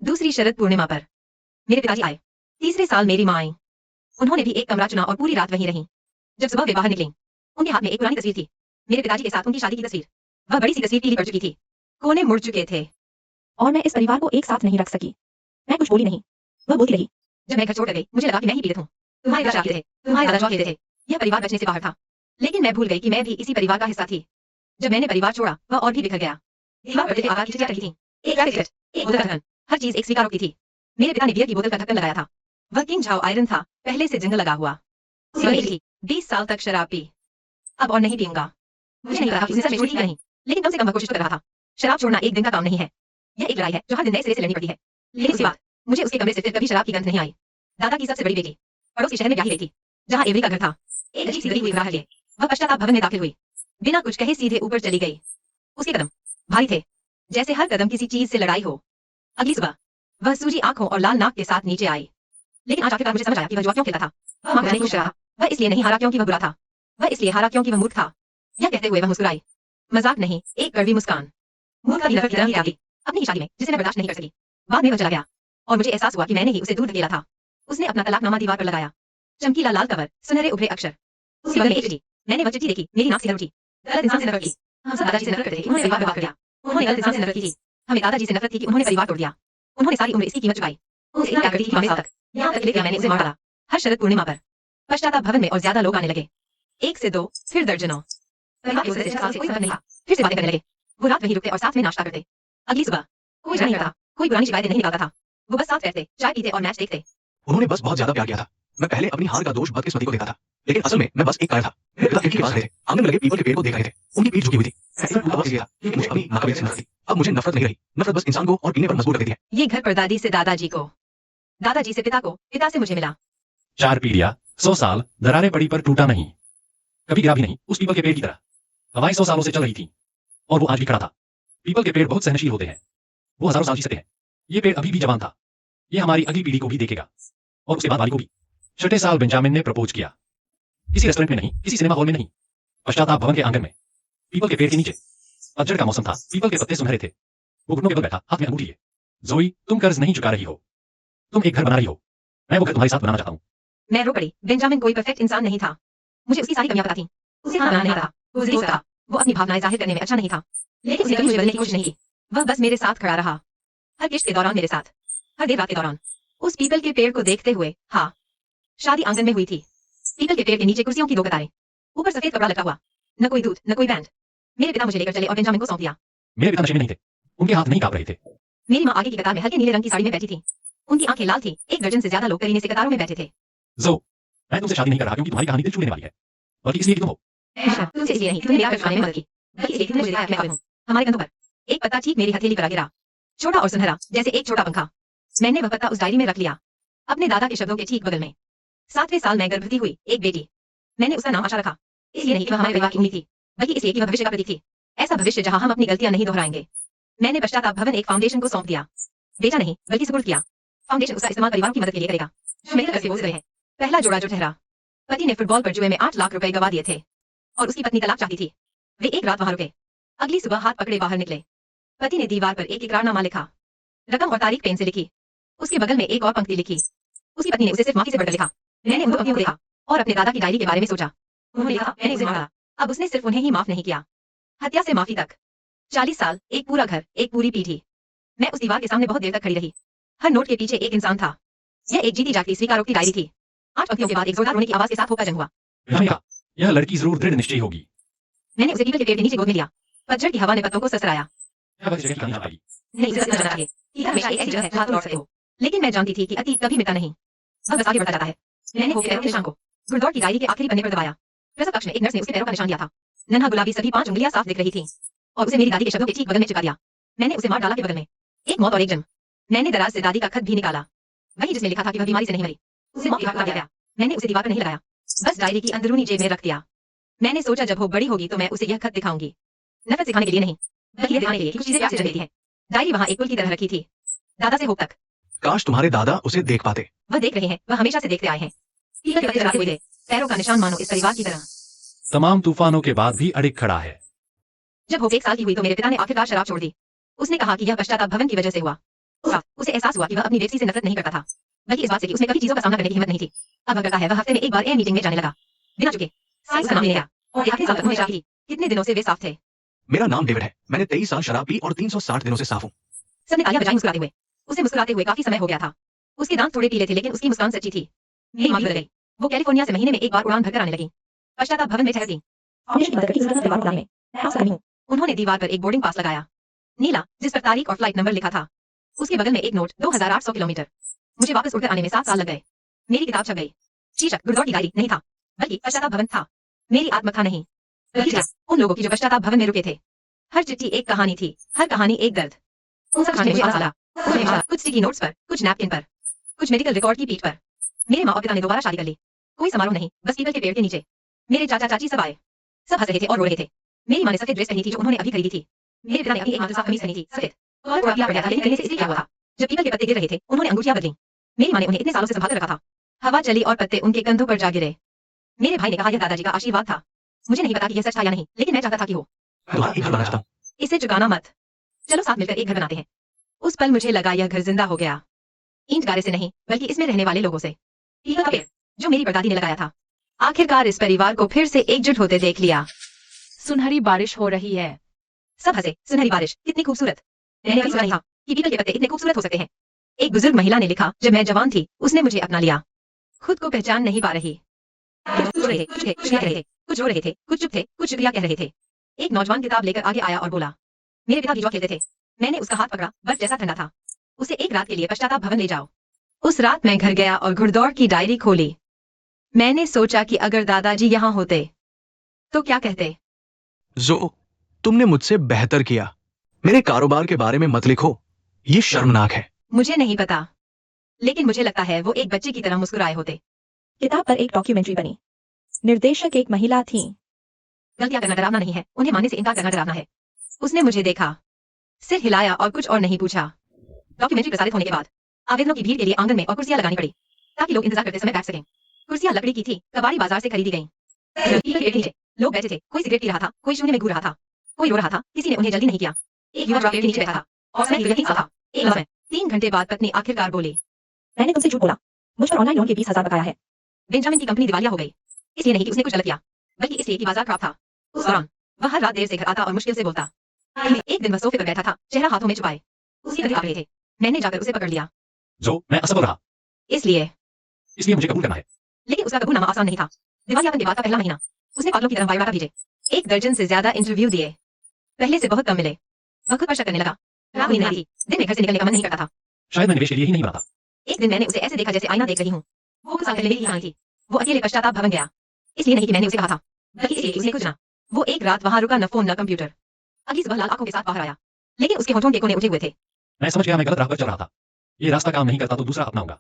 दूसरी शरद पूर्णिमा पर मेरे पिताजी आए। तीसरे साल मेरी माँ आई। उन्होंने भी एक कमरा चुना और पूरी रात वहीं रहीं। जब सुबह वे बाहर निकली, उनके हाथ में एक पुरानी तस्वीर थी, मेरे पिताजी के साथ उनकी शादी की तस्वीर। वह बड़ी सी तस्वीर पीली पड़ चुकी थी, कोने मुड़ चुके थे, और मैं इस परिवार को एक साथ नहीं रख सकी। मैं कुछ बोली नहीं, वह बोलती रही। जब मैं घर छोड़ कर गई, मुझे लगा कि मैं ही पीड़ित हूँ। तुम्हारे दादा थे, तुम्हारे दादा खेलते थे, यह परिवार बचने से बाहर था। लेकिन मैं भूल गई कि मैं भी इसी परिवार का हिस्सा थी। जब मैंने परिवार छोड़ा, वह और भी बिखर गया। दीवार पर आकार की चिट्ठियां रखी थी, एक सिगरेट, एक बोतल का ढक्कन, हर चीज एक स्वीकारोक्ति थी। मेरे पिता ने बियर की बोतल का ढक्कन लगाया था। वह किंग झाओ आयरन था, पहले से जंग लगा हुआ। उसी में लिखी, 20 साल तक शराब पी, अब और नहीं पीऊंगा। मुझे नहीं पता कि उसने सच में छोड़ी या नहीं, लेकिन कम से कम वह कोशिश तो कर रहा था। शराब छोड़ना एक दिन का काम नहीं है, यह एक लड़ाई है जो हर दिन नए सिरे से लड़नी पड़ती है। लेकिन उसके बाद मुझे उसके कमरे से फिर कभी शराब की गंध नहीं आई। दादा की सबसे बड़ी बेटी पड़ोस के शहर में ब्याही गई थी, जहाँ एवरी का घर था। एक अजीब सी गली हुई ग्राहक है। वह पश्चाताप भवन में दाखिल हुई, बिना कुछ कहे सीधे ऊपर चली गई। उसके कदम भारी थे, जैसे हर कदम किसी चीज से लड़ाई हो। अगली सुबह वह सूजी आंखों और लाल नाक के साथ नीचे आई। लेकिन आज आखिरकार मुझे समझ आया कि वह जुआ क्यों खेलता था। वह मां नहीं खुश रहा। वह इसलिए नहीं हारा क्योंकि वह बुरा था, वह इसलिए हारा क्योंकि वह मूर्ख था। यह कहते हुए वह मुस्कुराई, मजाक नहीं, एक कड़वी मुस्कान। मूर्ख की नफरत की तरह ही त्यागी, अपनी शादी में जिसे मैं बर्दाश्त नहीं कर सकी। बाद में वह चला गया, और मुझे एहसास हुआ कि मैंने ही उसे दूर धकेला था। उसने अपना तलाकनामा दीवार पर लगाया, चमकीला लाल कवर, सुनहरे उभरे अक्षर। उसी बगल में एक चिट्ठी। मैंने वह चिट्ठी देखी, मेरी नाक से हर उठी। गलत इंसान से नफरत की। हम सब दादाजी से नफरत करते थे कि उन्होंने परिवार बर्बाद कर दिया। उन्होंने गलत इंसान से नफरत की थी, हमें दादाजी से नफरत थी कि उन्होंने परिवार तोड़ दिया। उन्होंने सारी उम्र इसकी कीमत चुकाई। उसे इतना प्यार करती थी 22 साल तक, यहाँ तक लेकर मैंने उसे मार डाला। हर शरद पूर्णिमा पर पश्चाताप भवन में और ज्यादा लोग आने लगे। 1 से 2, फिर दर्जनों। परिवार के सदस्य 6 साल से कोई संबंध नहीं था, फिर से बातें करने लगे। वो रात वहीं रुकते और साथ में नाश्ता करते। अगली सुबह कोई झगड़ा नहीं करता, कोई पुरानी शिकायतें नहीं निकालता था। वो बस साथ बैठते, चाय पीते और मैच देखते। उन्होंने बस बहुत ज्यादा प्यार किया था। मैं पहले अपनी हार का दोष बदकिस्मती को देता था, लेकिन असल में मैं बस एक कायर था। मेरे पिता खिड़की के पास खड़े थे, आंगन में लगे पीपल के पेड़ को देख रहे थे। उनकी पीठ झुकी हुई थी। मैं इधर उधर इसलिए था क्योंकि मुझे अपनी नाकाबिलियत से नफरत थी। अब मुझे नफरत नहीं रही। नफरत बस इंसान को और पीने पर मजबूर कर देती है। ये घर पर दादी से दादाजी को, दादाजी से पिता को, पिता से मुझे मिला। 4 पीढ़ियां, 100 साल, दरारें पड़ी पर टूटा नहीं, कभी गिरा भी नहीं। उस पीपल के पेड़ की तरह हवाएं 100 सालों से चल रही थी, और वो आज भी खड़ा था। पीपल के पेड़ बहुत सहनशील होते हैं, वो हजारों साल जी सकते हैं। ये पेड़ अभी भी जवान था। ये हमारी अगली पीढ़ी को भी देखेगा, और उसके बाद वाली को भी। 6ठे साल बेंजामिन ने प्रपोज किया, किसी रेस्टोरेंट में नहीं, किसी सिनेमा हॉल में नहीं, पश्चाताप भवन के आंगन में, पीपल के पेड़ के नीचे। पतझड़ का मौसम था, पीपल के पत्ते सुनहरे थे। वो घुटनों के बल बैठा, हाथ में अंगूठी लिए। जोई, तुम कर्ज नहीं चुका रही हो, तुम एक घर बना रही हो, मैं वो घर तुम्हारे साथ बनाना चाहता हूँ। मैं रो पड़ी। बेंजामिन कोई परफेक्ट इंसान नहीं था। मुझे उसकी सारी कमियां पता थी। उसे खाना बनाना नहीं आता, वो ज़लील था, वो अपनी भावनाएं जाहिर करने में अच्छा नहीं था। लेकिन उसने कभी मुझे बदलने की कोशिश नहीं की। वह बस मेरे साथ खड़ा रहा, हर किश्त के दौरान मेरे साथ, हर देर रात के दौरान। उस पीपल के पेड़ को देखते हुए। हाँ, शादी आंगन में हुई थी। पीपल के पेड़ के नीचे कुर्सियों की 2 कतारें, ऊपर सफेद कपड़ा लटका हुआ, न कोई दूध, न कोई बैंड। मेरे पिता मुझे लेकर चले और बेंजामिन को सौंप दिया। मेरे पिता नशे में नहीं थे, उनके हाथ नहीं कांप रहे थे। मेरी माँ आगे की कतार में हल्के नीले रंग की साड़ी में बैठी थी। उनकी आंखें लाल थी। 1 दर्जन से ज्यादा लोग करीने से कतारों में बैठे थे। जो, मैं तुमसे शादी नहीं कर रहा क्योंकि तुम्हारी कहानी दिल छूने वाली है, बल्कि इसलिए कि तुम हो। तुमसे इसलिए नहीं, तुमने मेरा कर्ज चुकाने में मदद की, बल्कि इसलिए कि तुमने मुझे दिखाया कि मैं काबिल हूँ। हमारे कंधों पर एक पत्ता ठीक मेरी हथेली पर आ गिरा, छोटा और सुनहरा, जैसे एक छोटा पंखा। मैंने वह पत्ता उस डायरी में रख लिया, अपने दादा के शब्दों के ठीक बगल में। 7वें साल में गर्भवती हुई, एक बेटी। मैंने उसका नाम आशा रखा, इसलिए नहीं कि वह हमारे परिवार की उम्मीद थी, बल्कि इसलिए कि वह भविष्य का प्रतीक थी। ऐसा भविष्य जहां हम अपनी गलतियां नहीं दोहराएंगे। मैंने पश्चाताप भवन एक फाउंडेशन को सौंप दिया, बेचा नहीं बल्कि सुपुर्द किया। फाउंडेशन उसका इस्तेमाल परिवार की मदद के लिए करेगा जो मेरे घर से बोझ रहे हैं। पहला जोड़ा जो ठहरा, पति ने फुटबॉल पर जुए में 8 लाख रुपए गवा दिए थे और उसकी पत्नी तलाक चाहती थी। वे एक रात वहां रुके। अगली सुबह हाथ पकड़े बाहर निकले। पति ने दीवार पर एक इकरारनामा लिखा, रकम और तारीख पेन से लिखी। उसके बगल में एक और पंक्ति लिखी। उसकी पत्नी ने उसे सिर्फ माफी से बढ़कर लिखा। मैंने उन पंक्तियों को देखा और अपने दादा की डायरी के बारे में सोचा। उन्होंने लिखा, मैंने उसे मारा। अब उसने सिर्फ उन्हें ही माफ नहीं किया, हत्या से माफी तक। 40 साल, एक पूरा घर, एक पूरी पीढ़ी। मैं उस दीवार के सामने बहुत देर तक खड़ी रही। हर नोट के पीछे एक इंसान था। यह एक जीती जागती स्वीकारोक्ति डायरी थी। 8 पंक्तियों के बाद एक जोरदार रोने की आवाज के साथ होकर जंग हुआ। विनया, यह लड़की जरूर दृढ़ निश्चयी होगी। मैंने उसे पीपल के पेड़ के नीचे गोद में लिया। पतझड़ की हवा ने पत्तों को ससराया। यह वह जगह की कहानी पाई। नहीं, इसे जाना चाहिए कि हमेशा एक ऐसी जगह है जहां तुम लौट सकते हो। लेकिन मैं जानती थी कि अतीत कभी मिटता नहीं, बस आगे बढ़ता जाता है। मैंने होकर अपने निशान को घुड़दौड़ की डायरी के आखिरी पन्ने पर दबाया। प्रसव कक्ष में एक नर्स ने उसके पैरों का निशान दिया था। नन्हा गुलाबी सभी 5 उंगलियां साफ दिख रही थी और उसे मेरी दादी के शब्दों के ठीक बगल में चिपका दिया। मैंने उसे मार डाला के बगल में। एक मौत और एक जन्म। मैंने दराज से दादी का खत भी निकाला, वही जिसमें लिखा था कि वह बीमारी से नहीं मरी। उसे मौत के घाट उतार दिया गया। मैंने उसे दीवार पर नहीं लगाया, बस डायरी की अंदरूनी जेब में रख दिया। मैंने सोचा जब वो बड़ी होगी तो मैं उसे यह खत दिखाऊंगी। नफरत सिखाने के लिए नहीं, बल्कि यह दिखाने के लिए कि कुछ चीजें प्यार से जड़ देती है। डायरी वहां एक पुल की तरह रखी थी, दादा से होप तक। काश तुम्हारे दादा उसे देख पाते। वह देख रहे हैं, वह हमेशा से देखते आए हैं। पीपल के पत्ते जलाते हुए, पैरों का निशान मानो इस परिवार की तरह। तमाम तूफानों के बाद भी अड़िग खड़ा है। जब वो 1 साल की हुई तो मेरे पिता ने आखिरकार शराब छोड़ दी। उसने कहा कि यह पश्चाताप भवन की वजह से हुआ। उसे एहसास हुआ कि वह अपनी बेटी से नफरत नहीं करता था, बल्कि इस बात से कि उसमें कभी चीजों का सामना करने की हिम्मत नहीं थी। अब वह करता है, वह हफ्ते में एक बार एयर मीटिंग में जाने लगा, बिना चुके। साइंस का नाम ले लिया और आखिरी साल तक उन्हें चाहिए। कितने दिनों से वे साफ थे। मेरा नाम डेविड है। मैंने 23 साल शराब पी और 360 दिनों से साफ हूँ। सबने तालियां बजाई मुस्कुराते हुए। उसे मुस्कुराते हुए काफी समय हो गया था। उसके दांत थोड़े पीले थे लेकिन उसकी मुस्कान सच्ची थी। मेरी मां भी बदल गई। वो कैलिफोर्निया से महीने में एक बार उड़ान भरकर आने लगी। पश्चाताप भवन में ठहरती। उन्होंने दीवार पर एक बोर्डिंग पास लगाया, नीला, जिस पर तारीख और फ्लाइट नंबर लिखा था। उसके बगल में एक नोट, 2800 किलोमीटर। मुझे वापस उड़कर आने में 7 साल लग गए। मेरी किताब छप गई। शीर्षक गुड़दौड़ की डायरी नहीं था, बल्कि पश्चाताप भवन था। मेरी आत्मकथा नहीं, बल्कि उन लोगों की जो पश्चाताप भवन में रुके थे। हर चिट्ठी एक कहानी थी, हर कहानी एक दर्द। उन सब मुझे आला, कुछ स्टिकी नोट्स पर, कुछ नैपकिन पर, कुछ मेडिकल रिकॉर्ड की पीठ पर। मेरे माँ और पिता ने दोबारा शादी कर ली। कोई समारोह नहीं, बस पीपल के पेड़ के नीचे। मेरे चाचा चाची सब आए। सब हंस रहे थे और रो रहे थे। मेरी माँ ने सफेद ड्रेस पहनी थी जो उन्होंने अभी खरीदी थी। मेरे पिता ने अपनी एकमात्र साफ कमीज पहनी थी, सफेद। और थोड़ा पीला पड़ गया था लेकिन कहीं से इसलिए क्या हुआ था। जब पीपल के पत्ते गिर रहे थे, उन्होंने अंगूठियां बदली। मेरी माँ ने उन्हें इतने सालों से संभाल कर रखा था। हवा चली और पत्ते उनके कंधों पर जा गिरे। मेरे भाई ने कहा यह दादाजी का आशीर्वाद था। मुझे नहीं पता कि यह सच था या नहीं, लेकिन मैं चाहता था कि हो। तुम्हारा एक घर बनाना चाहता हूँ। इसे चुकाना मत। चलो साथ मिलकर एक घर बनाते हैं। उस पल मुझे लगा यह घर जिंदा हो गया। ईंट गारे से नहीं, बल्कि इसमें रहने वाले लोगों से। पीपल का पेड़, जो मेरी परदादी ने लगाया था। आखिरकार इस परिवार को फिर से एकजुट होते देख लिया। सुनहरी बारिश हो रही है। सब हंसे। सुनहरी बारिश, कितनी खूबसूरत। मैंने कभी सुना नहीं था कि पीपल के पत्ते इतने खूबसूरत हो सकते हैं। एक बुजुर्ग महिला ने लिखा, जब मैं जवान थी उसने मुझे अपना लिया। खुद को पहचान नहीं पा रही। कुछ रो रहे थे, कुछ कह रहे थे, कुछ रो रहे थे, कुछ चुप थे, कुछ शुक्रिया कह रहे थे। एक नौजवान किताब लेकर आगे आया और बोला, मेरे पिता भी जुआ खेलते थे। मैंने उसका हाथ पकड़ा, बर्फ जैसा ठंडा था। उसे एक रात के लिए पश्चाताप भवन ले जाओ। उस रात मैं घर गया और घुड़दौड़ की डायरी खोली। मैंने सोचा कि अगर दादाजी यहाँ होते तो क्या कहते। जो तुमने मुझसे बेहतर किया। मेरे कारोबार के बारे में मत लिखो, ये शर्मनाक है। मुझे नहीं पता, लेकिन मुझे लगता है वो एक बच्चे की तरह मुस्कुराए होते। किताब पर एक डॉक्यूमेंट्री बनी। निर्देशक एक महिला थी। गलतियां करना डरावना नहीं है, उन्हें मानने से इनकार करना डरावना है। उसने मुझे देखा, सिर हिलाया और कुछ और नहीं पूछा। डॉक्यूमेंट्री प्रसारित होने के बाद आवेदनों की भीड़ के लिए आंगन में और कुर्सियां लगानी पड़ी ताकि लोग इंतजार करते समय बैठ सकें। कुर्सियां लकड़ी की थी, कबाड़ी बाजार से खरीदी गईं। पीपल के नीचे लोग बैठे थे, कोई सिगरेट पी रहा था, कोई शून्य में घूर रहा था, कोई रो रहा था, किसी ने उन्हें जल्दी नहीं किया। एक युवा पेड़ के नीचे बैठा था और समय यकीन सा था। एक समय 3 घंटे बाद पत्नी आखिरकार बोली, मैंने तुमसे झूठ बोला। मुझ पर ऑनलाइन लोन के 20,000 बकाया है। बेंजामिन की कंपनी दिवालिया हो गई, इसलिए नहीं कि उसने कुछ गलत किया, बल्कि इसलिए कि बाजार खराब था। उस दौरान वह हर रात देर से घर आता और मुश्किल से बोलता। एक दिन वह सोफे पर बैठा था, चेहरा हाथों में छुपाए। उसकी कंधे कांप रहे थे। मैंने जाकर उसे पकड़ लिया। जो मैं असफल रहा, इसलिए मुझे कबूल करना है। लेकिन उसका कबूलनामा आसान नहीं था। दिवालियापन के बाद का पहला महीना उसने पागलों की तरह बायोडाटा भेजे। 1 दर्जन से ज्यादा इंटरव्यू दिए, पहले से बहुत कम मिले। वह खुद पर शक करने लगा। रात को नींद नहीं आई थी, दिन में घर से निकलने का मन नहीं करता था। शायद मैं निवेश के लिए ही नहीं बना था। एक दिन मैंने उसे ऐसे देखा जैसे आईना देख रही हूँ। वो कुछ साल पहले मेरी कहानी थी। वो अकेले पश्चाताप भवन गया, इसलिए नहीं कि मैंने उसे कहा था, बल्कि इसलिए कि उसने कुछ ना। वो एक रात वहां रुका, न फोन न कंप्यूटर। अगली सुबह लाल आंखों के साथ बाहर आया, लेकिन उसके होठों के कोने उठे हुए थे। मैं समझ गया मैं गलत राह पर चल रहा था। ये रास्ता काम नहीं करता तो दूसरा अपनाऊंगा।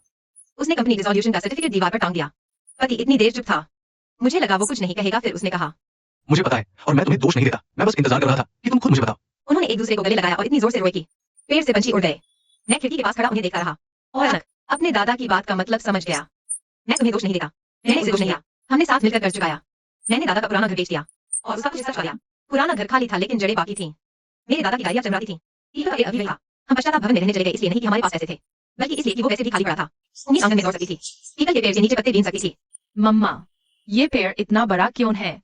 उसने कंपनी डिसॉल्यूशन का सर्टिफिकेट दीवार पर टांग दिया। पति इतनी देर चुप था। मुझे लगा वो कुछ नहीं कहेगा, फिर उसने कहा, मुझे पता है और मैं तुम्हें दोष नहीं देता। मैं बस इंतजार कर रहा था कि तुम खुद मुझे बताओ। उन्होंने एक दूसरे को गले लगाया और इतनी जोर से रोए कि पेड़ से पंछी उड़ गए। मैं खिड़की के पास खड़ा उन्हें देखता रहा और अचानक अपने दादा की बात का मतलब समझ गया। मैं तुम्हें दोष नहीं देता, मैंने उसे दोष नहीं दिया। हमने साथ मिलकर कर्ज चुकाया। मैंने दादा का पुराना घर बेच दिया और उसका कुछ हिस्सा चुरा लिया। पुराना घर खाली था लेकिन जड़ें बाकी थीं। मेरे दादा की डायरियां चमराती थीं। पीपल का पेड़ अभी वही था। हम पश्चाताप भवन में रहने चले गए इसलिए नहीं कि हमारे पास पैसे थे, बल्कि इसलिए कि वो वैसे भी खाली पड़ा था। उम्मीद आंगन में दौड़ सकती थी, पीपल के पेड़ के नीचे पत्ते बीन सकती थी। मम्मा, ये पेड़ इतना बड़ा क्यों है?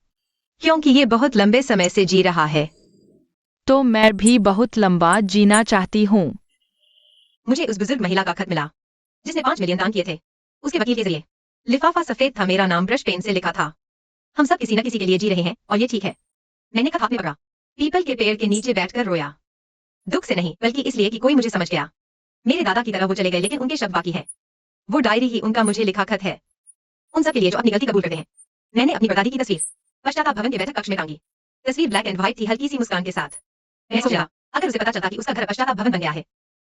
क्योंकि ये बहुत लंबे समय से जी रहा है। तो मैं भी बहुत लंबा जीना चाहती हूँ। मुझे उस बुजुर्ग महिला का खत मिला जिसने 5 मिलियन दान किए थे उसके वकील के जरिए। लिफाफा सफेद था, मेरा नाम ब्रश पेन से लिखा था। हम सब किसी न किसी के लिए जी रहे हैं और ये ठीक है। मैंने खत हाथ में पकड़ा, पीपल के पेड़ के नीचे बैठकर रोया। दुख से नहीं बल्कि इसलिए कि कोई मुझे समझ गया। मेरे दादा की तरह वो चले गए लेकिन उनके शब्द बाकी है। वो डायरी ही उनका मुझे लिखा खत है। उन सब के लिए जो अपनी गलती कबूल करते हैं। मैंने अपनी परदादी की तस्वीर पश्चाताप भवन के बैठक कक्ष में टांगी। तस्वीर ब्लैक एंड व्हाइट थी, हल्की सी मुस्कान के साथ। मैं सोच रहा, अगर उसे पता चलता कि उसका घर पश्चाताप भवन बन गया है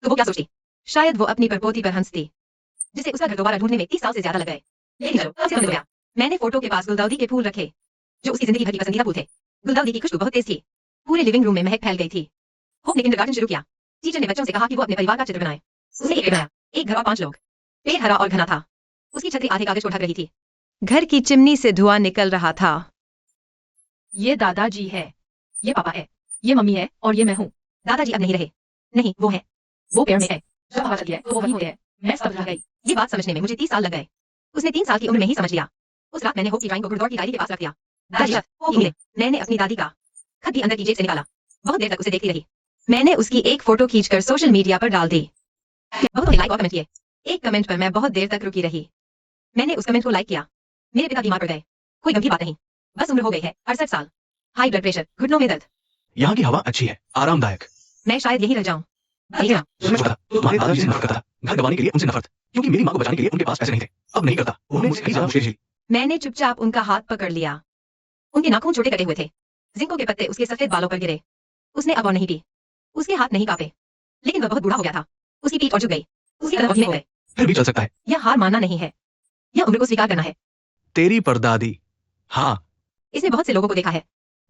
तो वो क्या सोचती? शायद वो अपनी परपोती पर हंसती, जिसे उसका घर दोबारा ढूंढने में 30 साल से ज्यादा लग गए। लेकिन चलो, अब से बंद हो गया। मैंने फोटो के पास गुलदाउदी के फूल रखे जो उसकी जिंदगी भर की पसंदीदा फूल थे। गुलदाउदी की खुशबू बहुत तेज थी, पूरे लिविंग रूम में महक फैल गई थी। होप ने किंडरगार्टन शुरू किया। टीचर ने बच्चों से कहा कि वो अपने परिवार का चित्र बनाए। उसने एक पेड़ बनाया, एक घर और 5 लोग। पेड़ हरा और घना था, उसकी छतरी आधे कागज को ढक रही थी। घर की चिमनी से धुआं निकल रहा था। ये दादाजी है, ये पापा है, ये मम्मी है और ये मैं हूँ। दादाजी अब नहीं रहे। नहीं, वो है। वो पेड़ में है, जब हवा चलती है तो वो वहीं होते हैं। मैं सब रह गई। ये बात समझने में मुझे 30 साल लग गए। उसने 3 साल की उम्र में ही समझ लिया। उस रात मैंने होप की ड्राइंग को घुड़दौड़ की डायरी के पास रख दिया। दादाजी होप मिले। मैंने अपनी दादी का खत भी अंदर की जेब से निकाला। बहुत देर तक उसे देखती रही। मैंने उसकी एक फोटो खींचकर सोशल मीडिया पर डाल दी। बहुतों ने लाइक और कमेंट किए। एक कमेंट पर मैं बहुत देर तक रुकी रही। मैंने उस कमेंट को लाइक किया। मेरे पिता बीमार पड़ गए। कोई गंभीर बात नहीं, बस उम्र हो गई है, 68 साल, हाई ब्लड प्रेशर, घुटनों में दर्द। यहाँ की हवा अच्छी है, आरामदायक। मैं शायद यहीं रह जाऊं। मैं छोटा तो तुम्हारे दादाजी से नफरत करता था। घर गंवाने के लिए उनसे नफरत, क्योंकि मेरी माँ को बचाने के लिए उनके पास पैसे नहीं थे। अब नहीं करता। उन्होंने मुझसे कई ज्यादा मुश्किलें झेली। मैंने चुपचाप उनका हाथ पकड़ लिया। उनके नाखून छोटे कटे हुए थे, जिंको के पत्ते उसके सफेद बालों पर गिरे। उसने अब और नहीं पी। उसके हाथ नहीं कांपे, लेकिन वह बहुत बूढ़ा हो गया था। उसकी पीठ और झुक गई, उसके कदम धीमे हो गए। फिर भी चल सकता है। यह हार मानना नहीं है, यह उम्र को स्वीकार करना है। तेरी परदादी, हाँ, इसने बहुत से लोगों को देखा है।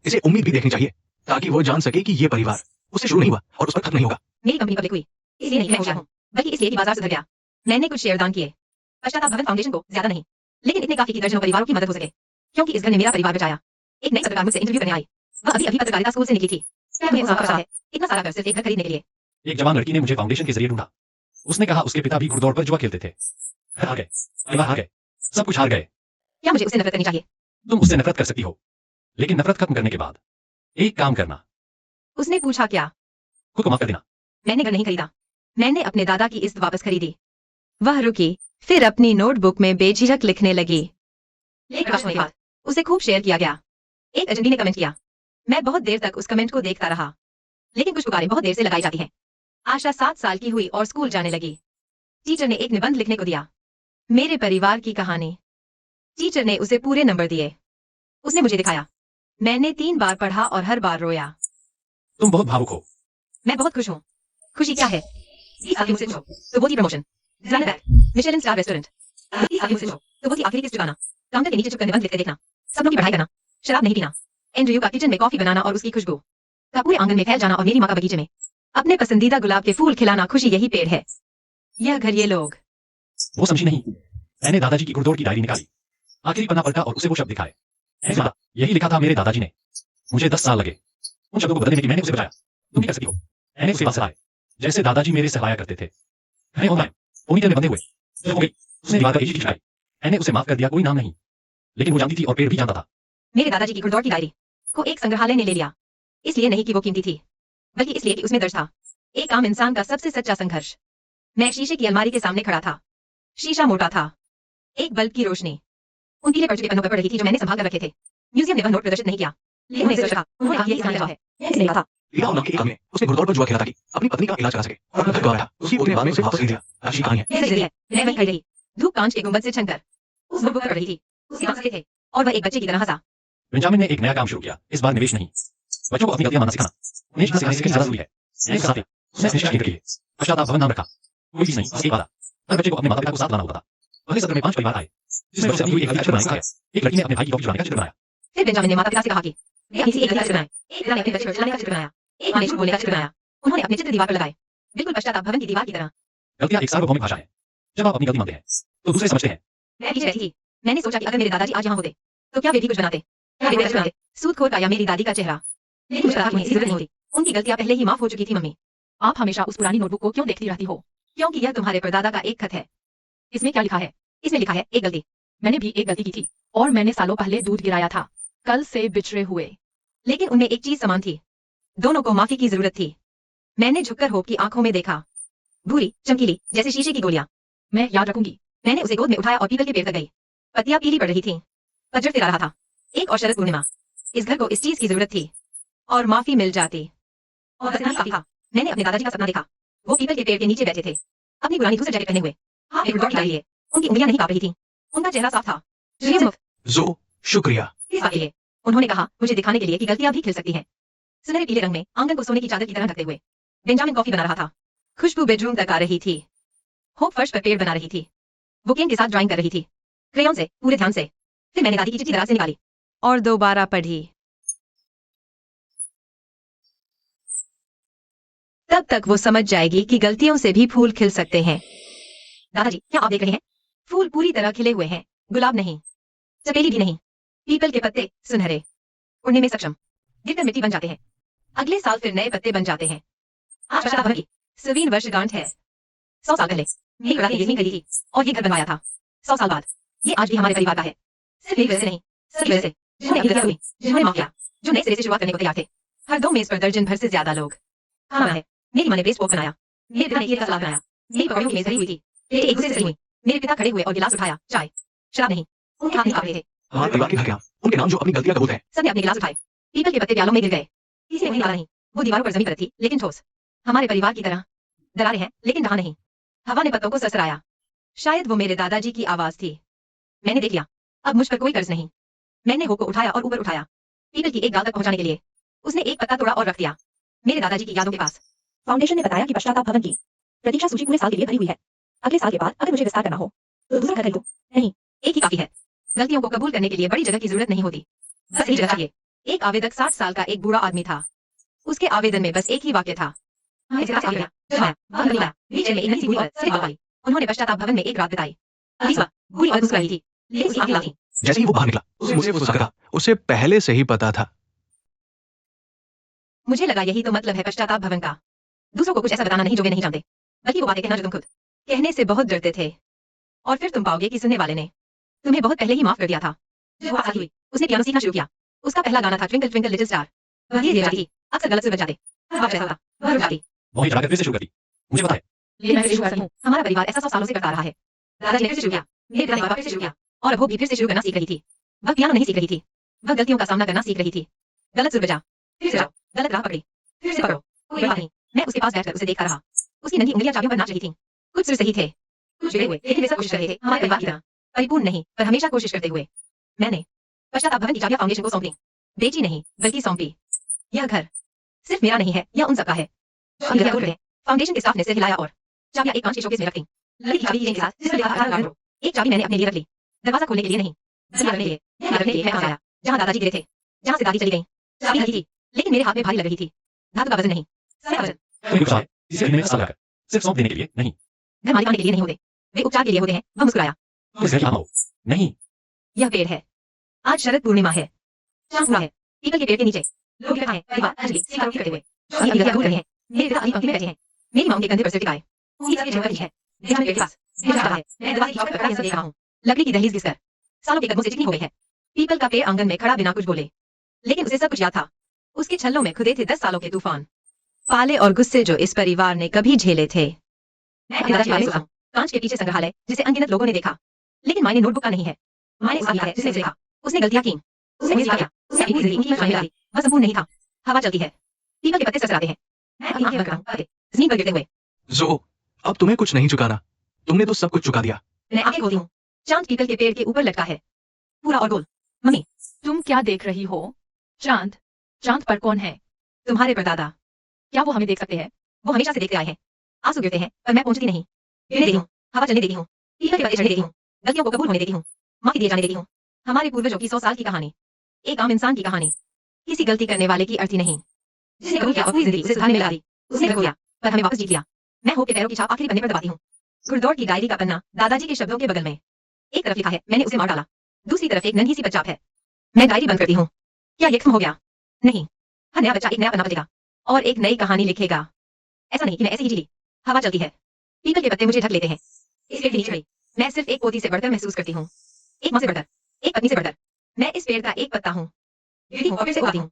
इसे उम्मीद भी देखनी चाहिए ताकि वो जान सके कि ये परिवार उससे शुरू नहीं हुआ और उस पर खत्म नहीं होगा। मेरी कंपनी पब्लिक हुई, इसलिए नहीं मैं होशियार हूँ, बल्कि इसलिए कि बाजार सुधर गया। मैंने कुछ शेयर दान किए, पश्चाताप भवन फाउंडेशन को, ज्यादा नहीं, लेकिन इतने काफी कि दर्जनों परिवारों की मदद हो सके। क्योंकि इस घर ने मेरा परिवार बचाया। एक नई पत्रकार मुझसे इंटरव्यू करने आई। वह अभी अभी पत्रकारिता स्कूल से निकली थी। क्या तुम्हें उसका पता है? इतना सारा कर सिर्फ एक घर खरीदने के लिए। एक जवान लड़की ने मुझे फाउंडेशन के जरिए ढूंढा। उसने कहा उसके पिता भी घुड़दौड़ पर जुआ खेलते थे। हार गए, परिवार हार गए, सब कुछ हार गए। क्या मुझे उससे नफरत करनी चाहिए? तुम उससे नफरत कर सकती हो, लेकिन नफरत खत्म करने के बाद एक काम करना, उसने पूछा क्या? खुद को माफ कर देना। मैंने घर नहीं खरीदा, मैंने अपने दादा की इस्त वापस खरीदी। वह रुकी, फिर अपनी नोटबुक में बेझिझक लिखने लगी। लेख प्रकाश होने के बाद उसे खूब शेयर किया गया। एक अजनबी ने कमेंट किया। मैं बहुत देर तक उस कमेंट को देखता रहा, लेकिन कुछ पुकारें बहुत देर से लगाई जाती हैं। आशा 7 साल की हुई और स्कूल जाने लगी। टीचर ने एक निबंध लिखने को दिया, मेरे परिवार की कहानी। टीचर ने उसे पूरे नंबर दिए। उसने मुझे दिखाया। मैंने 3 बार पढ़ा और हर बार रोया। तुम बहुत भावुक हो। मैं बहुत खुश हूँ। खुशी क्या है? 30 साल की मुझसे पूछो तो वो थी promotion, designer bag, Michelin star restaurant. 30 साल की मुझसे पूछो तो वो थी आखिरी किस्त चुकाना, काउंटर के नीचे छुपकर निबंध लिखते देखना, सपनों की पढ़ाई करना, शराब नहीं पीना, एंड्रयू का किचन में कॉफी बनाना और उसकी खुशबू का पूरे आंगन में फैल जाना, और मेरी माँ का बगीचे में अपने पसंदीदा गुलाब के फूल खिलाना। खुशी यही पेड़ है, यह घर, ये लोग। वो समझी नहीं। मैंने दादाजी की घुड़दौड़ की डायरी निकाली, आखिरी पन्ना पलटा और उसे वो शब्द दिखाए। ऐसा यही लिखा था मेरे दादाजी ने। मुझे 10 साल लगे उन शब्दों को बदलने में कि मैंने उसे बचाया। तुम भी कर सकती हो। मैंने उसे पास लाए जैसे दादाजी मेरे सहाया करते थे। मैंने ऑनलाइन पोनीटेल में बंधे हुए जब हो गई उसने दीवार पर एक चिट्ठी चिपकाई। मैंने उसे माफ कर दिया, कोई नाम नहीं, लेकिन वो जानती थी और पेड़ भी जानता था। मेरे दादाजी की घुड़दौड़ की डायरी को एक संग्रहालय ने ले लिया, इसलिए नहीं कि वो कीमती थी, बल्कि इसलिए कि उसमें दर्ज था एक आम इंसान का सबसे सच्चा संघर्ष। मैं शीशे की अलमारी के सामने खड़ा था। शीशा मोटा था, एक बल्ब की रोशनी उन पीले पर्चे के पन्नों पर पड़ रही थी जो मैंने संभाल कर रखे थे। म्यूजियम ने वह नोट प्रदर्शित नहीं किया, लेकिन उन्हें जज कहा। उन्होंने कहा, ये इस्लामी जवाब है, यह किसने लिखा था? लीला नाम के एक आदमी ने उसने घुड़दौड़ पर जुआ खेला ताकि अपनी पत्नी का इलाज करा सके और अपना घर गंवा बैठा। उसकी पोती ने बाद में उसे वापस खरीद लिया। अच्छी कहानी है। यह सही है। मैं वहीं खड़ी रही, धूप कांच के गुंबद से छनकर उस नोटबुक पर पड़ रही थी। उसके दांत सफेद थे और वह एक बच्चे की तरह हंसा। बेंजामिन ने एक नया काम शुरू किया, इस बार निवेश नहीं। बच्चों को अपनी गलतियां मानना सिखाना। उन्हें सिखाने से ज्यादा जरूरी है। मैंने कहा उसने निश्चय केंद्र के लिए पश्चाताप भवन नाम रखा। कोई फीस नहीं, बस एक वादा। हर बच्चे को अपने माता पिता को साथ लाना होता था। अगले सत्र में 5 परिवार आए, जिसमें बच्चे अपनी हुई एक चित्र बनाने का है। एक लड़की ने अपने भाई की टोपी चुराने का चित्र बनाया। फिर बेंजामिन ने माता पिता से कहा कि वे अपनी सी एक चित्र बनाएं। एक पिता ने अपने बच्चे पर चलाने का चित्र बनाया, एक माँ ने झूठ बोलने का चित्र बनाया। उन्होंने अपने चित्र दीवार पर लगाए, बिल्कुल पश्चाताप भवन की दीवार की तरह। गलतियां एक सार्वभौमिक भाषा है। जब आप अपनी गलती मानते हैं तो दूसरे समझते हैं मैं पीछे बैठी थी। मैंने सोचा कि अगर मेरे दादाजी आज यहाँ होते तो क्या वे भी कुछ बनाते, क्या वे भी कुछ बनाते। सूदखोर का या मेरी दादी का चेहरा, लेकिन मुझे लगा कि उन्हें इसकी जरूरत नहीं होती। उनकी गलतियां पहले ही माफ हो चुकी थी। मम्मी, आप हमेशा उस पुरानी नोटबुक को क्यों देखती रहती हो? क्योंकि यह तुम्हारे परदादा का एक खत है। इसमें क्या लिखा है? इसमें लिखा है, एक गलती। मैंने भी एक गलती की थी और मैंने सालों पहले दूध गिराया था। कल से बिछड़े हुए। लेकिन उनमें एक चीज समान थी, दोनों को माफी की जरूरत थी। मैंने झुककर होप की आंखों में देखा, भूरी चमकीली जैसे शीशे की गोलियां। मैं याद रखूंगी। मैंने उसे गोद में उठाया और पीपल के पेड़ तक गई। पत्तियां पीली पड़ रही थीं, पतझड़ तिरा रहा था। एक और शरद पूर्णिमा। इस घर को इस चीज की जरूरत थी, और माफी मिल जाती। और बस इतना ही काफी था। मैंने अपने दादाजी का सपना देखा। वो पीपल के पेड़ के नीचे बैठे थे, अपनी पुरानी दूसरी जैकेट पहने हुए, हाथ में बुलडॉग लिए। उनकी उंगलियां नहीं कांप रही थीं। उनका चेहरा साफ था। मुफ्त। जो शुक्रिया। किस बात के लिए? उन्होंने कहा, मुझे दिखाने के लिए कि गलतियां भी खिल सकती हैं। सुनहरे पीले रंग में आंगन को सोने की चादर की तरह ढकते हुए बेंजामिन कॉफी बना रहा था। खुशबू बेडरूम तक आ रही थी। होप फर्श पर पेड़ बना रही थी। वो केन के साथ ड्राइंग कर रही थी, क्रेयॉन से, पूरे ध्यान से। फिर मैंने दादी की चिट्ठी दराज से निकाली और दोबारा पढ़ी। तब तक वो समझ जाएगी कि गलतियों से भी फूल खिल सकते हैं। दादाजी, क्या आप देख रहे हैं? फूल पूरी तरह खिले हुए हैं, गुलाब नहीं, चमेली भी नहीं। पीपल के पत्ते सुनहरे, उड़ने में सक्षम, गिरकर मिट्टी बन जाते हैं। अगले साल फिर नए पत्ते बन जाते हैं। आज पश्चाताप भवन की 100वीं वर्षगांठ है। 100 साल पहले मेरी बड़ा यकीन करी थी और ये घर बनवाया था। 100 साल बाद ये आज भी हमारे परिवार का है। सिर्फ मेरी वजह से नहीं, सबकी वजह से, जिन्होंने अपनी गलतियां की, जिन्होंने माफ किया, जो नए सिरे से शुरुआत करने को तैयार थे। हर 2 मेज पर दर्जन भर से ज्यादा लोग। खाना है। मेरी माँ ने बेस पोक बनाया, मेरे पिता ने ईद का सलाद बनाया। मेरी पकौड़ियों की मेज भरी हुई थी, प्लेटें एक दूसरे से सजी हुई। मेरे पिता खड़े हुए और गिलास उठाया, चाय, शराब नहीं। उनके हाथ नहीं कांप रहे थे। हमारे परिवार के घर क्या, उनके नाम जो अपनी गलतियां कबूल हैं। सबने अपने गिलास उठाए, पीपल के पत्ते प्यालों में गिर गए। किसी ने उन्हें निकाला नहीं। वो दीवारों पर जमी पर थी, लेकिन ठोस। हमारे परिवार की तरह दरारें हैं, लेकिन ढहा नहीं। हवा ने पत्तों को सरसराया। शायद वो मेरे दादाजी की आवाज थी। मैंने देख लिया, अब मुझ पर कोई कर्ज नहीं। मैंने होप को उठाया और ऊपर उठाया, पीपल की एक डाल तक पहुंचाने के लिए। उसने एक पत्ता तोड़ा और रख दिया, मेरे दादाजी की यादों के पास। फाउंडेशन ने बताया कि पश्चाताप भवन की प्रतीक्षा सूची पूरे साल के लिए भरी हुई है। अगले साल के बाद अगर मुझे विस्तार करना हो तो दूसरा घर खरीदो। नहीं, एक ही काफी है। गलतियों को कबूल करने के लिए बड़ी जगह की जरूरत नहीं होती, बस एक जगह चाहिए। एक आवेदक 60 साल का एक बूढ़ा आदमी था। उसके आवेदन में बस एक ही वाक्य था, उन्होंने पश्चाताप भवन में एक रात बिताई। भूरी और मुस्कुराई थी, लेकिन उसकी आंखें लाल थीं। जैसे ही वो बाहर निकला, उसने मुझसे वो कहा, उसे पहले से ही पता था। मुझे लगा यही तो मतलब है पश्चाताप भवन का। दूसरों को कुछ ऐसा बताना नहीं जो वे नहीं जानते, बल्कि वो बातें कहना जो तुम खुद कहने से बहुत डरते थे। और फिर तुम पाओगे कि सुनने वाले ने तुम्हें बहुत पहले ही माफ कर दिया था। जब वो शादी हुई, उसने पियानो सीखना शुरू किया। उसका पहला गाना था ट्विंकल ट्विंकल लिटिल स्टार। वह धीरे धीरे थी, अक्सर गलत सुर बज जाते। हर बार ऐसा होता, वह रुक जाती। वहीं चलाकर फिर से शुरू कर दी। मुझे पता है। लेकिन मैं फिर शुरू करती हूँ। हमारा परिवार ऐसा 100 सालों से करता रहा है। दादाजी ने फिर से शुरू किया, मेरे पिता ने बाबा फिर से शुरू किया, और अब वो भी फिर से शुरू करना सीख रही थी। वह पियानो नहीं सीख रही थी, वह गलतियों का सामना करना सीख रही थी। गलत सुर बजा, फिर से जाओ, गलत राह पकड़ी, फिर से पकड़ो, कोई बात नहीं। मैं उसके पास बैठकर उसे देखता रहा। उसकी नंगी उंगलियां चाबियों पर नाच रही थीं। कुछ सुर सही थे, कुछ बिगड़े हुए, लेकिन वे सब कोशिश कर रहे थे, हमारे परिवार की तरह। परिपूर्ण नहीं, पर हमेशा कोशिश करते हुए। मैंने पश्चाताप भवन की चाबियां फाउंडेशन को सौंपी। बेची नहीं, बल्कि सौंपी। यह घर सिर्फ मेरा नहीं है, यह उन सबका है जो अभी गलतियां खोल रहे हैं। फाउंडेशन के स्टाफ ने सिर हिलाया और चाबियां एक कांच के शोकेस में रखी। लकड़ी की चाबी की चेन के साथ, जिस पर लिखा था 18 रो। एक चाबी मैंने अपने लिए रख ली, दरवाजा खोलने के लिए नहीं, बस याद रखने के लिए। यह याद रखने के लिए मैं वहां आया, जहां दादाजी गिरे थे, जहां से दादी चली गई। चाबी हल्की थी, लेकिन मेरे हाथ में भारी लग रही थी। धातु का वजन नहीं, समय का वजन। कोई गुस्सा है, इसे खरीदने का साल लगाकर सिर्फ सौंप देने के लिए नहीं। घर मालिकाने के लिए नहीं होते, वे उपचार के लिए होते हैं। वह मुस्कुराया। तुम इस घर की आत्मा हो। नहीं, यह पेड़ है। आज शरद पूर्णिमा है, चांद पूरा है। पीपल के पेड़ के नीचे लोग इकट्ठा हैं, परिवार, अंजलि, स्वीकार करते हुए। जो अभी गलतियां भूल रहे हैं। मेरे पिता अभी पंक्ति में बैठे हैं। मेरी मां उनके कंधे पर सिर टिकाए। सीधा की झपकी है, बेचारे पेड़ के पास, भेज रहा है। मैं दरवाजे की चौखट पर खड़ा यह सब देख रहा हूँ। लकड़ी की दहलीज घिसकर सालों के कदमों से चिकनी हो गई है। पीपल का पेड़ आंगन में खड़ा बिना कुछ बोले, लेकिन उसे सब कुछ याद था। उसके छल्लों में खुदे थे 10 सालों के तूफान, पाले और गुस्से जो इस परिवार ने कभी झेले थे। मैं अपने दादाजी के बारे में सोचा हूँ। कांच के पीछे संग्रहालय जिसे अनगिनत लोगों ने देखा, लेकिन मायने नोटबुक का नहीं है। मायने उसका है जिसने देखा। उसने गलतियां की, उसने मिस किया, उसने अपनी जिंदगी उनकी मर्जी डाली। वह संपूर्ण नहीं था। हवा चलती है, पीपल के पत्ते सरसराते हैं। मैं अपनी आंखें बंद कर रहा हूं, जमीन पर गिरते हुए। जो अब तुम्हें कुछ नहीं चुकाना, तुमने तो सब कुछ चुका दिया। मैं आंखें खोलती हूँ। चांद पीपल के पेड़ के ऊपर लटका है, पूरा और गोल। मम्मी, तुम क्या देख रही हो? चांद? चांद पर कौन है? तुम्हारे परदादा। क्या वो हमें देख सकते हैं? वो हमेशा से देखते आए हैं। आंसू गिरते हैं, पर मैं पहुंचती नहीं। गिरने देती हूँ, हवा चलने देती हूँ, पीपल के पत्ते चढ़ने देती हूँ, गलतियों को कबूल होने देती हूँ, माफी दिए जाने देती हूँ। हमारे पूर्वजों की 100 साल की कहानी, एक आम इंसान की कहानी, किसी गलती करने वाले की अर्थी नहीं। जिसने कबूल किया और पूरी जिंदगी उसे सुधारने में लगा दी। उसने खो दिया, पर हमें वापस जीत लिया। मैं होप के पैरों की छाप आखिरी पन्ने पर दबाती हूँ। घुड़दौड़ की डायरी का पन्ना दादाजी के शब्दों के बगल में। एक तरफ लिखा है मैंने उसे मार डाला, दूसरी तरफ एक नन्ही सी बच्चा है। मैं डायरी बंद करती हूँ। क्या ये खत्म हो गया? नहीं, हर नया बच्चा एक नया पन्ना बदलेगा और एक नई कहानी लिखेगा। ऐसा नहीं कि मैं ऐसे ही जी ली। हवा चलती है, पीपल के पत्ते मुझे ढक लेते हैं। इस पेड़ के नीचे खड़ी मैं सिर्फ एक पोती से बढ़कर महसूस करती हूँ, एक माँ से बढ़कर, एक पत्नी से बढ़कर। मैं इस पेड़ का एक पत्ता हूँ, गिरती हूँ और फिर से उगाती हूँ।